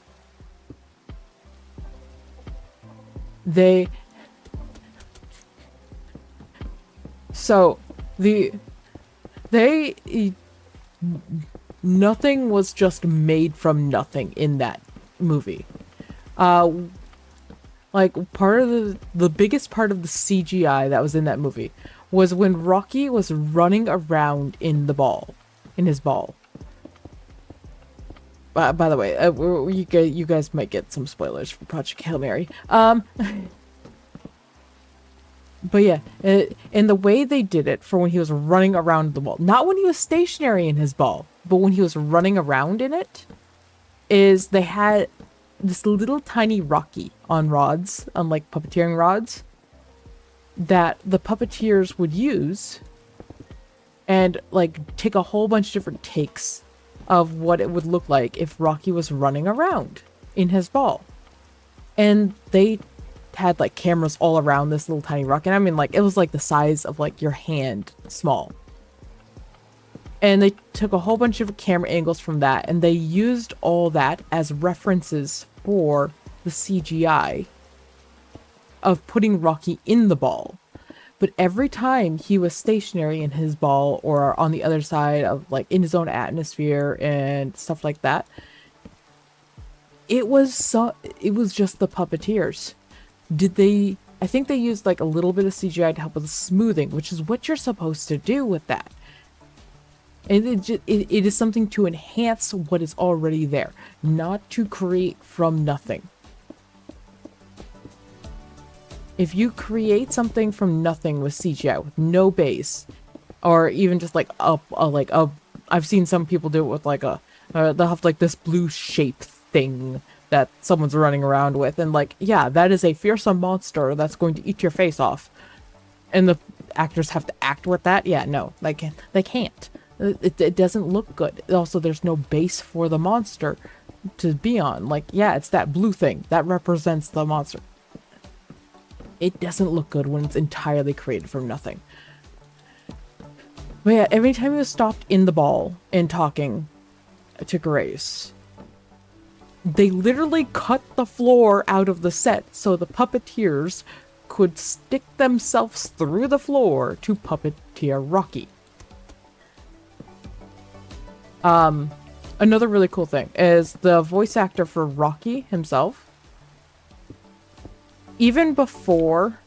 Nothing was just made from nothing in that movie. Like, part of the biggest part of the CGI that was in that movie was when Rocky was running around in his ball. By the way, you guys might get some spoilers for Project Hail Mary. But yeah, and the way they did it for when he was running around the ball, not when he was stationary in his ball, but when he was running around in it, is they had this little tiny Rocky on rods, on like puppeteering rods, that the puppeteers would use and like take a whole bunch of different takes of what it would look like if Rocky was running around in his ball. And they had like cameras all around this little tiny rock, and I mean, like, it was like the size of like your hand small, and they took a whole bunch of camera angles from that, and they used all that as references for the CGI of putting Rocky in the ball. But every time he was stationary in his ball or on the other side of like in his own atmosphere and stuff like that, it was just the puppeteers. I think they used like a little bit of CGI to help with the smoothing, which is what you're supposed to do with that. And it is something to enhance what is already there, not to create from nothing. If you create something from nothing with CGI, with no base, or even just like I've seen some people do it with like they'll have like this blue shape thing that someone's running around with, and like, yeah, that is a fearsome monster that's going to eat your face off, and the actors have to act with that. Yeah, no, they can't. It doesn't look good. Also, there's no base for the monster to be on. Like, yeah, it's that blue thing that represents the monster. It doesn't look good when it's entirely created from nothing. But yeah, every time he was stopped in the ball and talking to Grace, they literally cut the floor out of the set so the puppeteers could stick themselves through the floor to puppeteer Rocky. Another really cool thing is the voice actor for Rocky himself, even before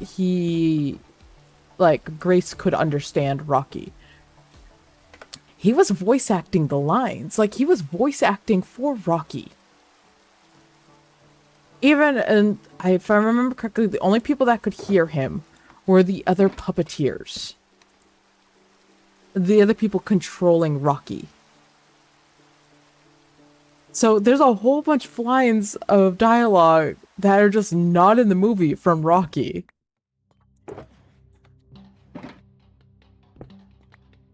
he, like, Grace could understand Rocky, he was voice acting the lines. Like, he was voice acting for Rocky. Even, and if I remember correctly, the only people that could hear him were the other puppeteers. The other people controlling Rocky. So there's a whole bunch of lines of dialogue that are just not in the movie from Rocky.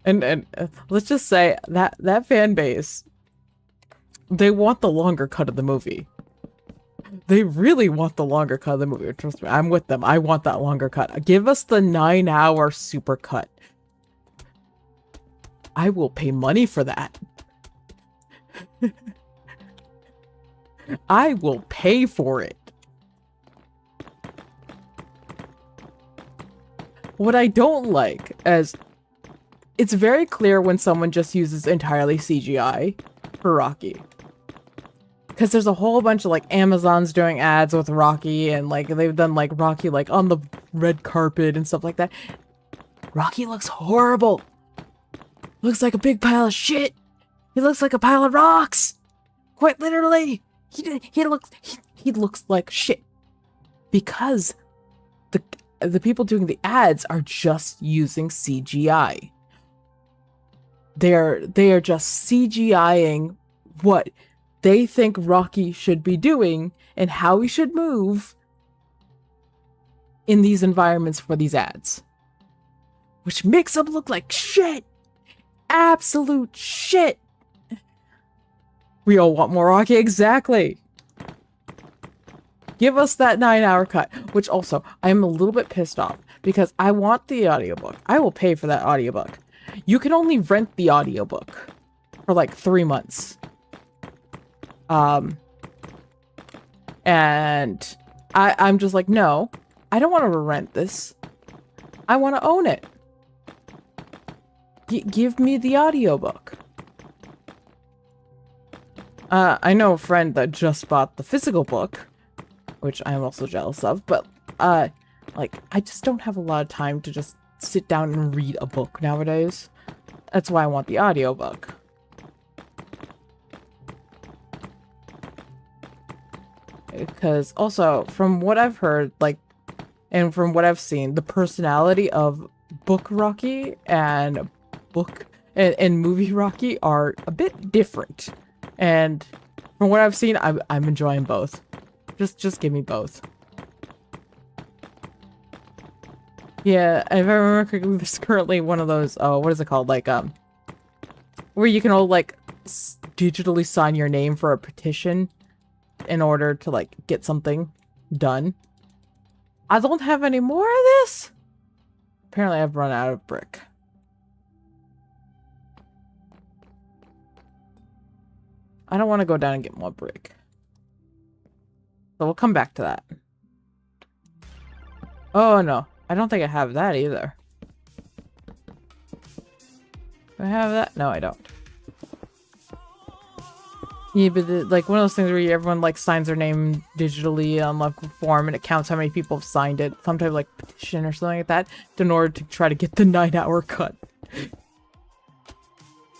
And let's just say that fan base, they want the longer cut of the movie. They really want the longer cut of the movie. Trust me, I'm with them. I want that longer cut. Give us the 9-hour super cut. I will pay money for that. I will pay for it. What I don't like is it's very clear when someone just uses entirely CGI for Rocky. Because there's a whole bunch of, like, Amazons doing ads with Rocky, and, like, they've done, like, Rocky, like, on the red carpet and stuff like that. Rocky looks horrible. Looks like a big pile of shit. He looks like a pile of rocks. Quite literally. He looks like shit. Because the people doing the ads are just using CGI. They are just CGIing what they think Rocky should be doing and how he should move in these environments for these ads. Which makes him look like shit. Absolute shit. We all want more Rocky. Exactly. Give us that 9-hour cut. Which also, I am a little bit pissed off because I want the audiobook. I will pay for that audiobook. You can only rent the audiobook for like 3 months. And I'm just like, no, I don't want to rent this. I want to own it. Give me the audiobook. I know a friend that just bought the physical book, which I'm also jealous of, but, like, I just don't have a lot of time to just sit down and read a book nowadays. That's why I want the audiobook. Because also, from what I've heard, like, and from what I've seen, the personality of book Rocky and movie Rocky are a bit different. And from what I've seen, I'm enjoying both. Just give me both. Yeah, if I remember correctly, there's currently one of those, what is it called? Like, where you can all, like, digitally sign your name for a petition in order to, like, get something done. I don't have any more of this? Apparently I've run out of brick. I don't want to go down and get more brick. So we'll come back to that. Oh, no. I don't think I have that either. Do I have that? No, I don't. Yeah, but like one of those things where everyone like signs their name digitally on like form and it counts how many people have signed it. Some type of like petition or something like that in order to try to get the 9-hour cut.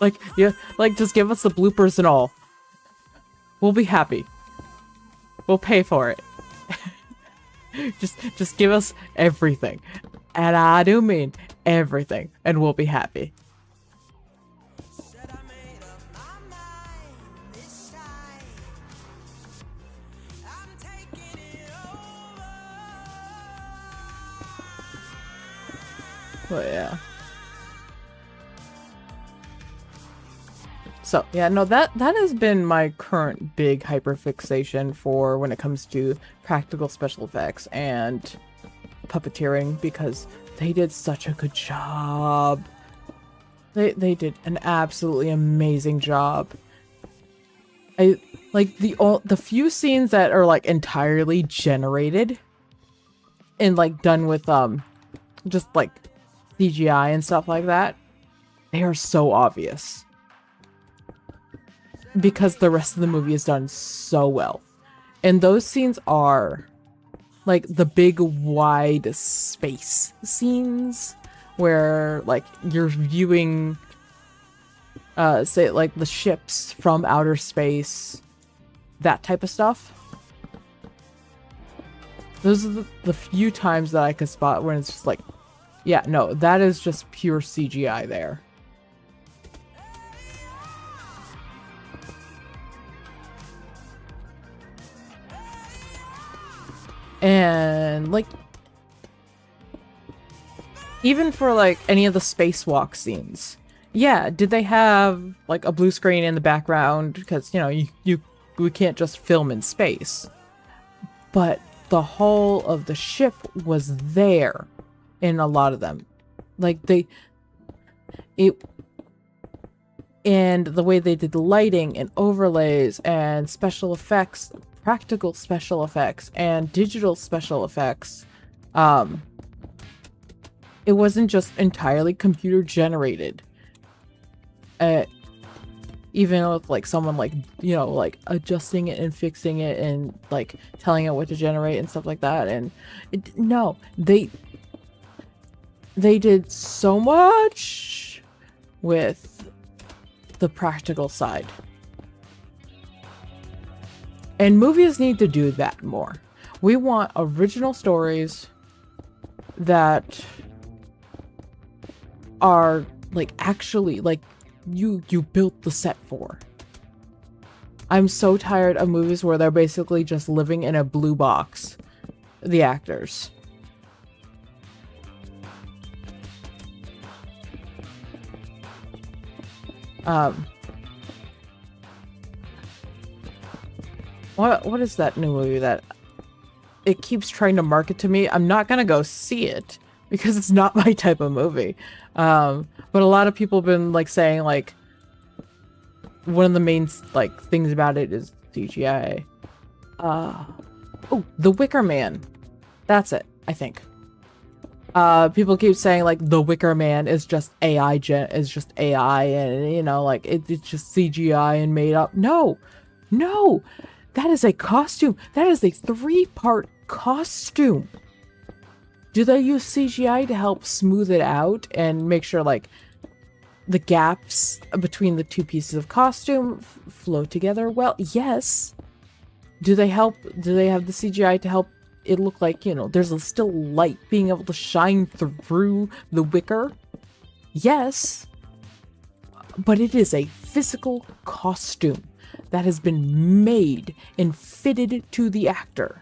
Like, yeah, like just give us the bloopers and all. We'll be happy. We'll pay for it. Just give us everything. And I do mean everything. And we'll be happy. But yeah. So yeah, no, that has been my current big hyperfixation for when it comes to practical special effects and puppeteering, because they did such a good job. They did an absolutely amazing job. I like the few scenes that are like entirely generated and like done with just like CGI and stuff like that. They are so obvious because the rest of the movie is done so well. And those scenes are like the big wide space scenes where like you're viewing say like the ships from outer space, that type of stuff. Those are the few times that I could spot when it's just like, yeah, no, that is just pure CGI there. And like even for like any of the spacewalk scenes, yeah, did they have like a blue screen in the background because you know we can't just film in space, but the whole of the ship was there in a lot of them. Like and the way they did the lighting and overlays and special effects, practical special effects and digital special effects, it wasn't just entirely computer generated. Even with like someone like, you know, like adjusting it and fixing it and like telling it what to generate and stuff like that. And no, they did so much with the practical side. And movies need to do that more. We want original stories that are like actually like you built the set for. I'm so tired of movies where they're basically just living in a blue box, the actors. What is that new movie that it keeps trying to market to me? I'm not gonna go see it because it's not my type of movie. But a lot of people have been like saying like one of the main like things about it is CGI. Oh, The Wicker Man. That's it, I think. People keep saying like The Wicker Man is just AI and you know like it's just CGI and made up. No, that is a costume. That is a 3-part costume. Do they use CGI to help smooth it out and make sure like the gaps between the two pieces of costume flow together? Well, yes. Do they have the CGI to help it look like, you know, there's still light being able to shine through the wicker? Yes. But it is a physical costume that has been made and fitted to the actor.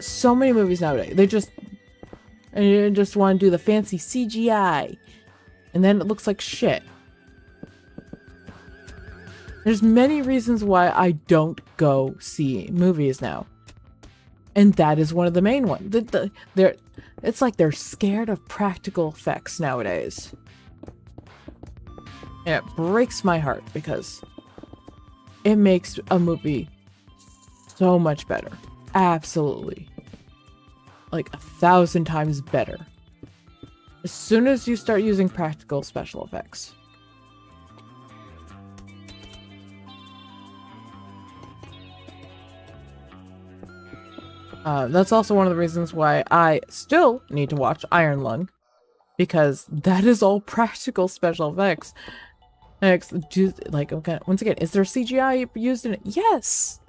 So many movies nowadays, they just want to do the fancy CGI and then it looks like shit. There's many reasons why I don't go see movies now. And that is one of the main ones. It's like they're scared of practical effects nowadays. And it breaks my heart because it makes a movie so much better. Absolutely. Like 1,000 times better. As soon as you start using practical special effects. That's also one of the reasons why I still need to watch Iron Lung, because that is all practical special effects. Okay, once again, is there CGI used in it? Yes!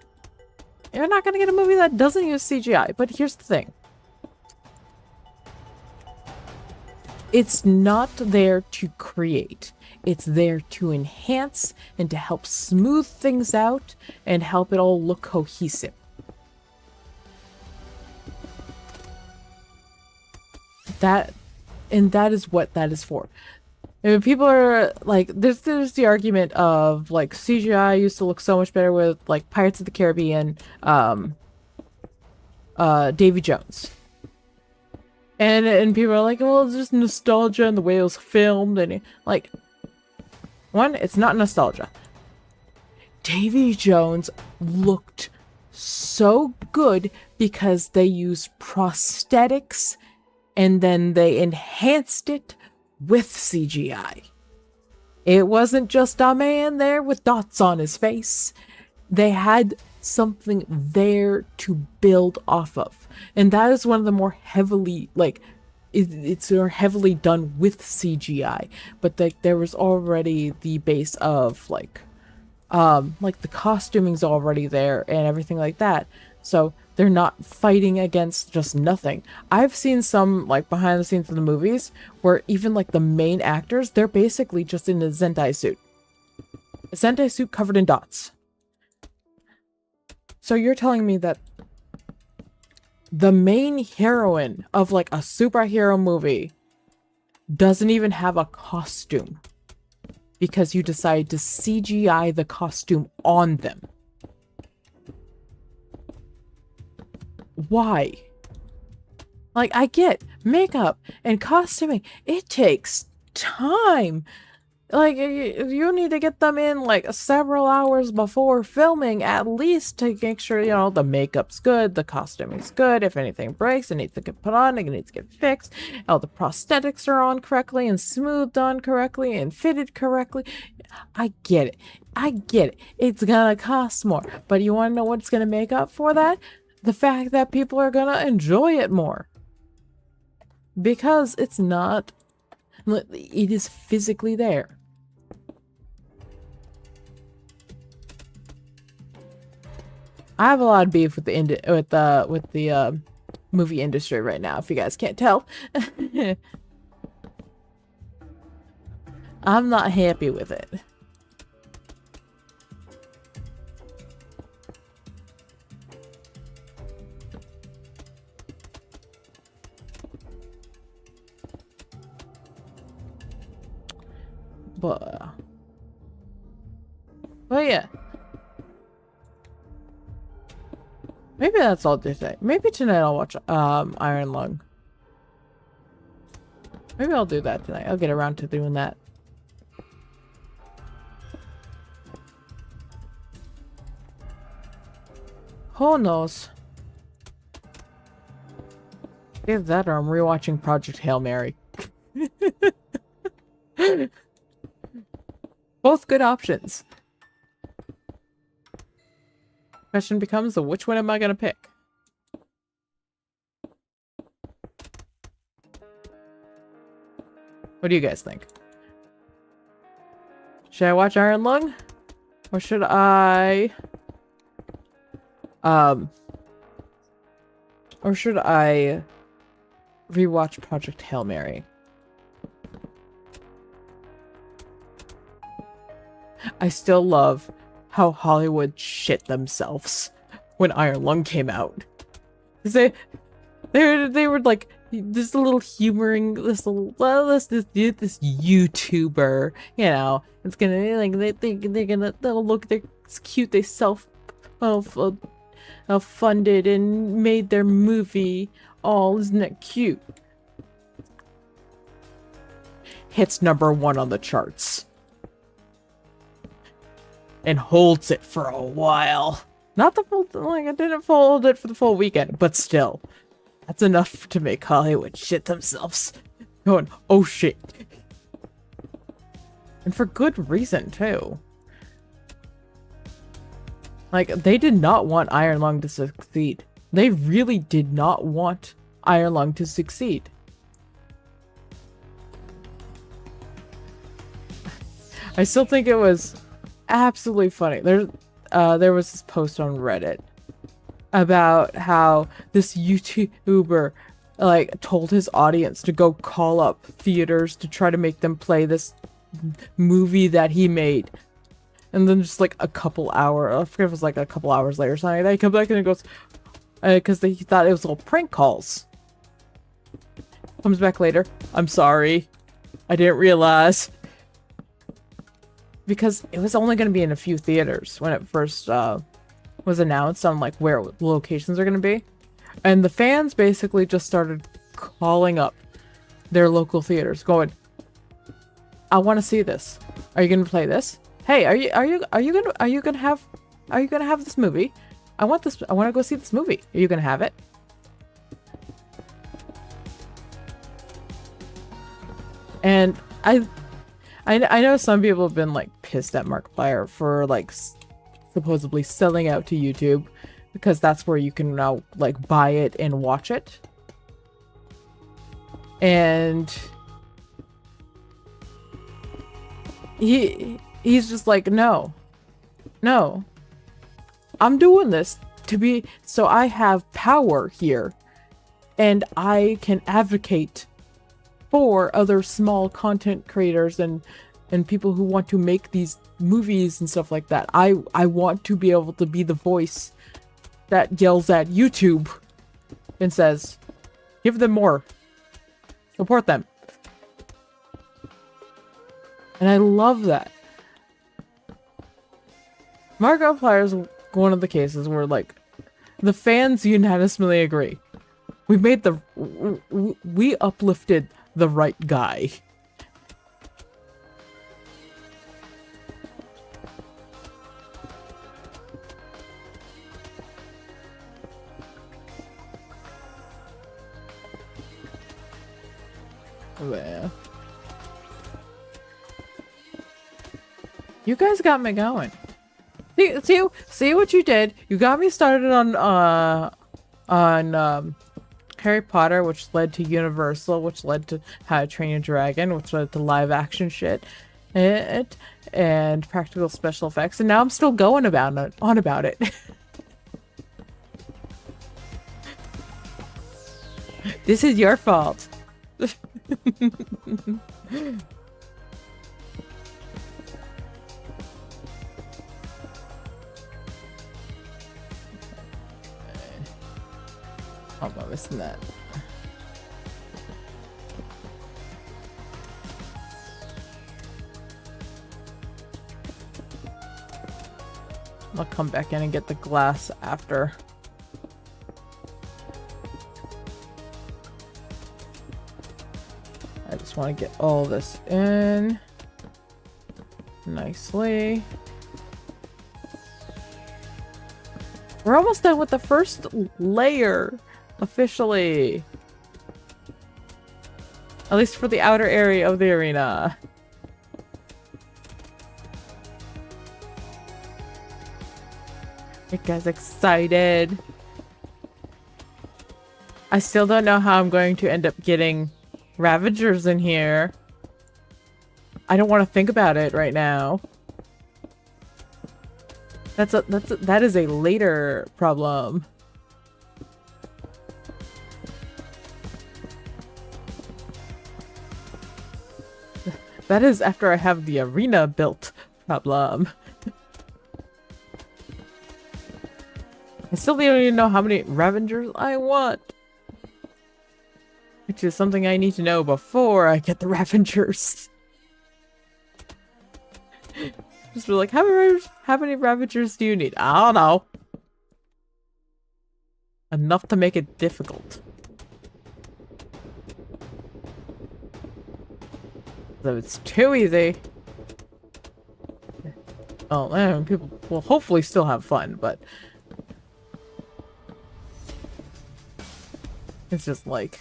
You're not gonna get a movie that doesn't use CGI, but here's the thing. It's not there to create. It's there to enhance and to help smooth things out and help it all look cohesive. That is what that is for. And people are like, there's the argument of like CGI used to look so much better with like Pirates of the Caribbean, Davy Jones. And people are like, well, it's just nostalgia and the way it was filmed. And like, one, it's not nostalgia. Davy Jones looked so good because they used prosthetics and then they enhanced it with CGI. It wasn't just a man there with dots on his face. They had something there to build off of. And that is one of the more heavily, like, it's more heavily done with CGI. But there was already the base of, like the costuming's already there and everything like that. So they're not fighting against just nothing. I've seen some, like, behind the scenes of the movies where even, like, the main actors, they're basically just in a Zentai suit. A Zentai suit covered in dots. So you're telling me that the main heroine of, like, a superhero movie doesn't even have a costume because you decided to CGI the costume on them? Why? Like, I get makeup and costuming. It takes time. Like, you need to get them in, like, several hours before filming, at least, to make sure, you know, the makeup's good, the costuming's good. If anything breaks, it needs to get put on, it needs to get fixed. All the prosthetics are on correctly and smoothed on correctly and fitted correctly. I get it. I get it. It's gonna cost more. But you want to know what's gonna make up for that? The fact that people are gonna enjoy it more. Because it's not... it is physically there. I have a lot of beef with the movie industry right now, if you guys can't tell. I'm not happy with it. But yeah. Maybe that's all today. Maybe tonight I'll watch Iron Lung. Maybe I'll do that tonight. I'll get around to doing that. Who knows? Either that or I'm rewatching Project Hail Mary. Both good options. Question becomes, which one am I gonna pick? What do you guys think? Should I watch Iron Lung? Or should I... Or should I rewatch Project Hail Mary? I still love how Hollywood shit themselves when Iron Lung came out. They were like, this little humoring this little this YouTuber, you know, it's gonna like they'll look, it's cute, they funded and made their movie. Oh, isn't it cute? Hits #1 on the charts. And holds it for a while. Not the full, like, I didn't hold it for the full weekend, but still. That's enough to make Hollywood shit themselves. Going, oh shit. And for good reason, too. Like, they did not want Iron Lung to succeed. They really did not want Iron Lung to succeed. I still think it was absolutely funny. There was this post on Reddit about how this YouTuber like told his audience to go call up theaters to try to make them play this movie that he made. And then just like a couple hours, I forget if it was like a couple hours later or something, they come back and it goes, because he thought it was little prank calls. Comes back later, I'm sorry, I didn't realize. Because it was only going to be in a few theaters when it first was announced on like where locations are going to be. And the fans basically just started calling up their local theaters going, I want to see this. Are you going to play this? Hey, are you going to have this movie? I want to go see this movie. Are you going to have it? And I know some people have been like pissed at Markiplier for like supposedly selling out to YouTube because that's where you can now like buy it and watch it. And he's just like, no, I'm doing this so I have power here and I can advocate for other small content creators and people who want to make these movies and stuff like that. I want to be able to be the voice that yells at YouTube and says, give them more, support them. And I love that. Markiplier is one of the cases where like the fans unanimously agree. We uplifted the right guy. Yeah. You guys got me going. See what you did? You got me started on Harry Potter, which led to Universal, which led to How to Train Your Dragon, which led to live action shit, and practical special effects, and now I'm still going on about it. This is your fault. Oh, I'm missing that. I'll come back in and get the glass after. I just want to get all this in nicely. We're almost done with the first layer, officially. At least for the outer area of the arena. You guys excited? I still don't know how I'm going to end up getting Ravagers in here. I don't want to think about it right now. That is a later problem. That is after I have the arena built problem. I still don't even know how many Ravagers I want. Which is something I need to know before I get the Ravagers. Just be like, how many Ravagers do you need? I don't know. Enough to make it difficult. So it's too easy. Oh man, people will hopefully still have fun, but it's just like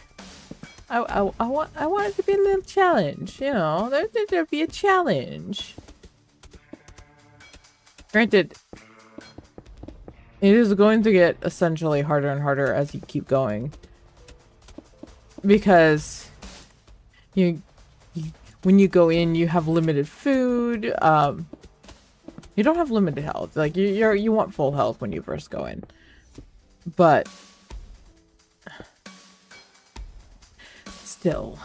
I want it to be a little challenge, you know. There'd be a challenge. Granted, it is going to get essentially harder and harder as you keep going, because when you go in, you have limited food. You don't have limited health. Like you want full health when you first go in, but still,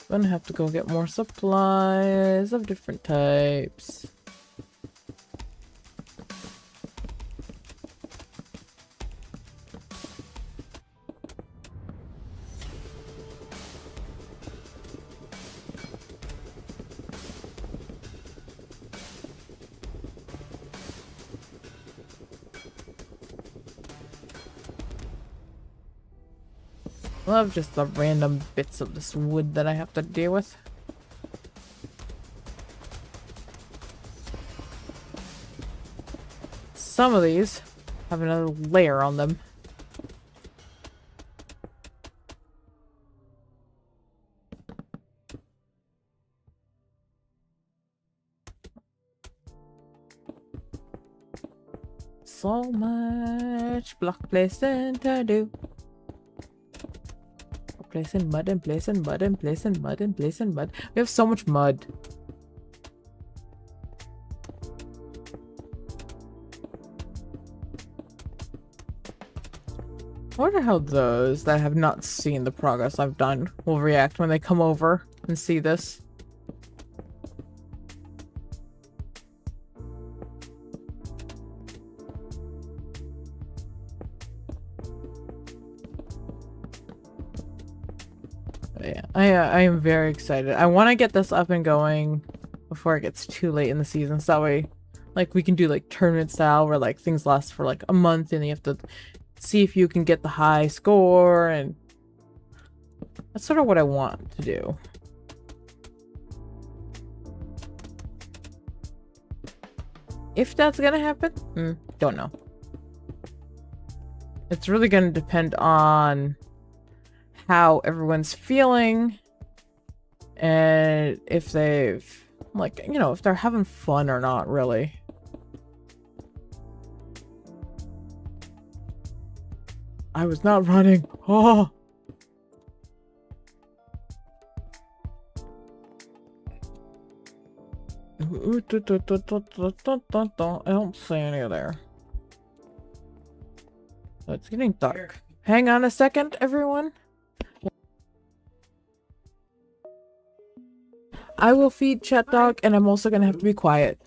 gonna have to go get more supplies of different types. I love just the random bits of this wood that I have to deal with. Some of these have another layer on them. So much block placing to do. Placing mud and placing mud and placing mud and placing mud. We have so much mud. I wonder how those that have not seen the progress I've done will react when they come over and see this. Yeah, I am very excited. I want to get this up and going before it gets too late in the season, so that way, like, we can do like tournament style where like things last for like a month and you have to see if you can get the high score, and that's sort of what I want to do. If that's gonna happen, don't know. It's really gonna depend on how everyone's feeling and if they've, like, you know, if they're having fun or not, really. I was not running. Oh. I don't see any of there. It's getting dark. Hang on a second, everyone. I will feed Chat Dog, and I'm also gonna have to be quiet.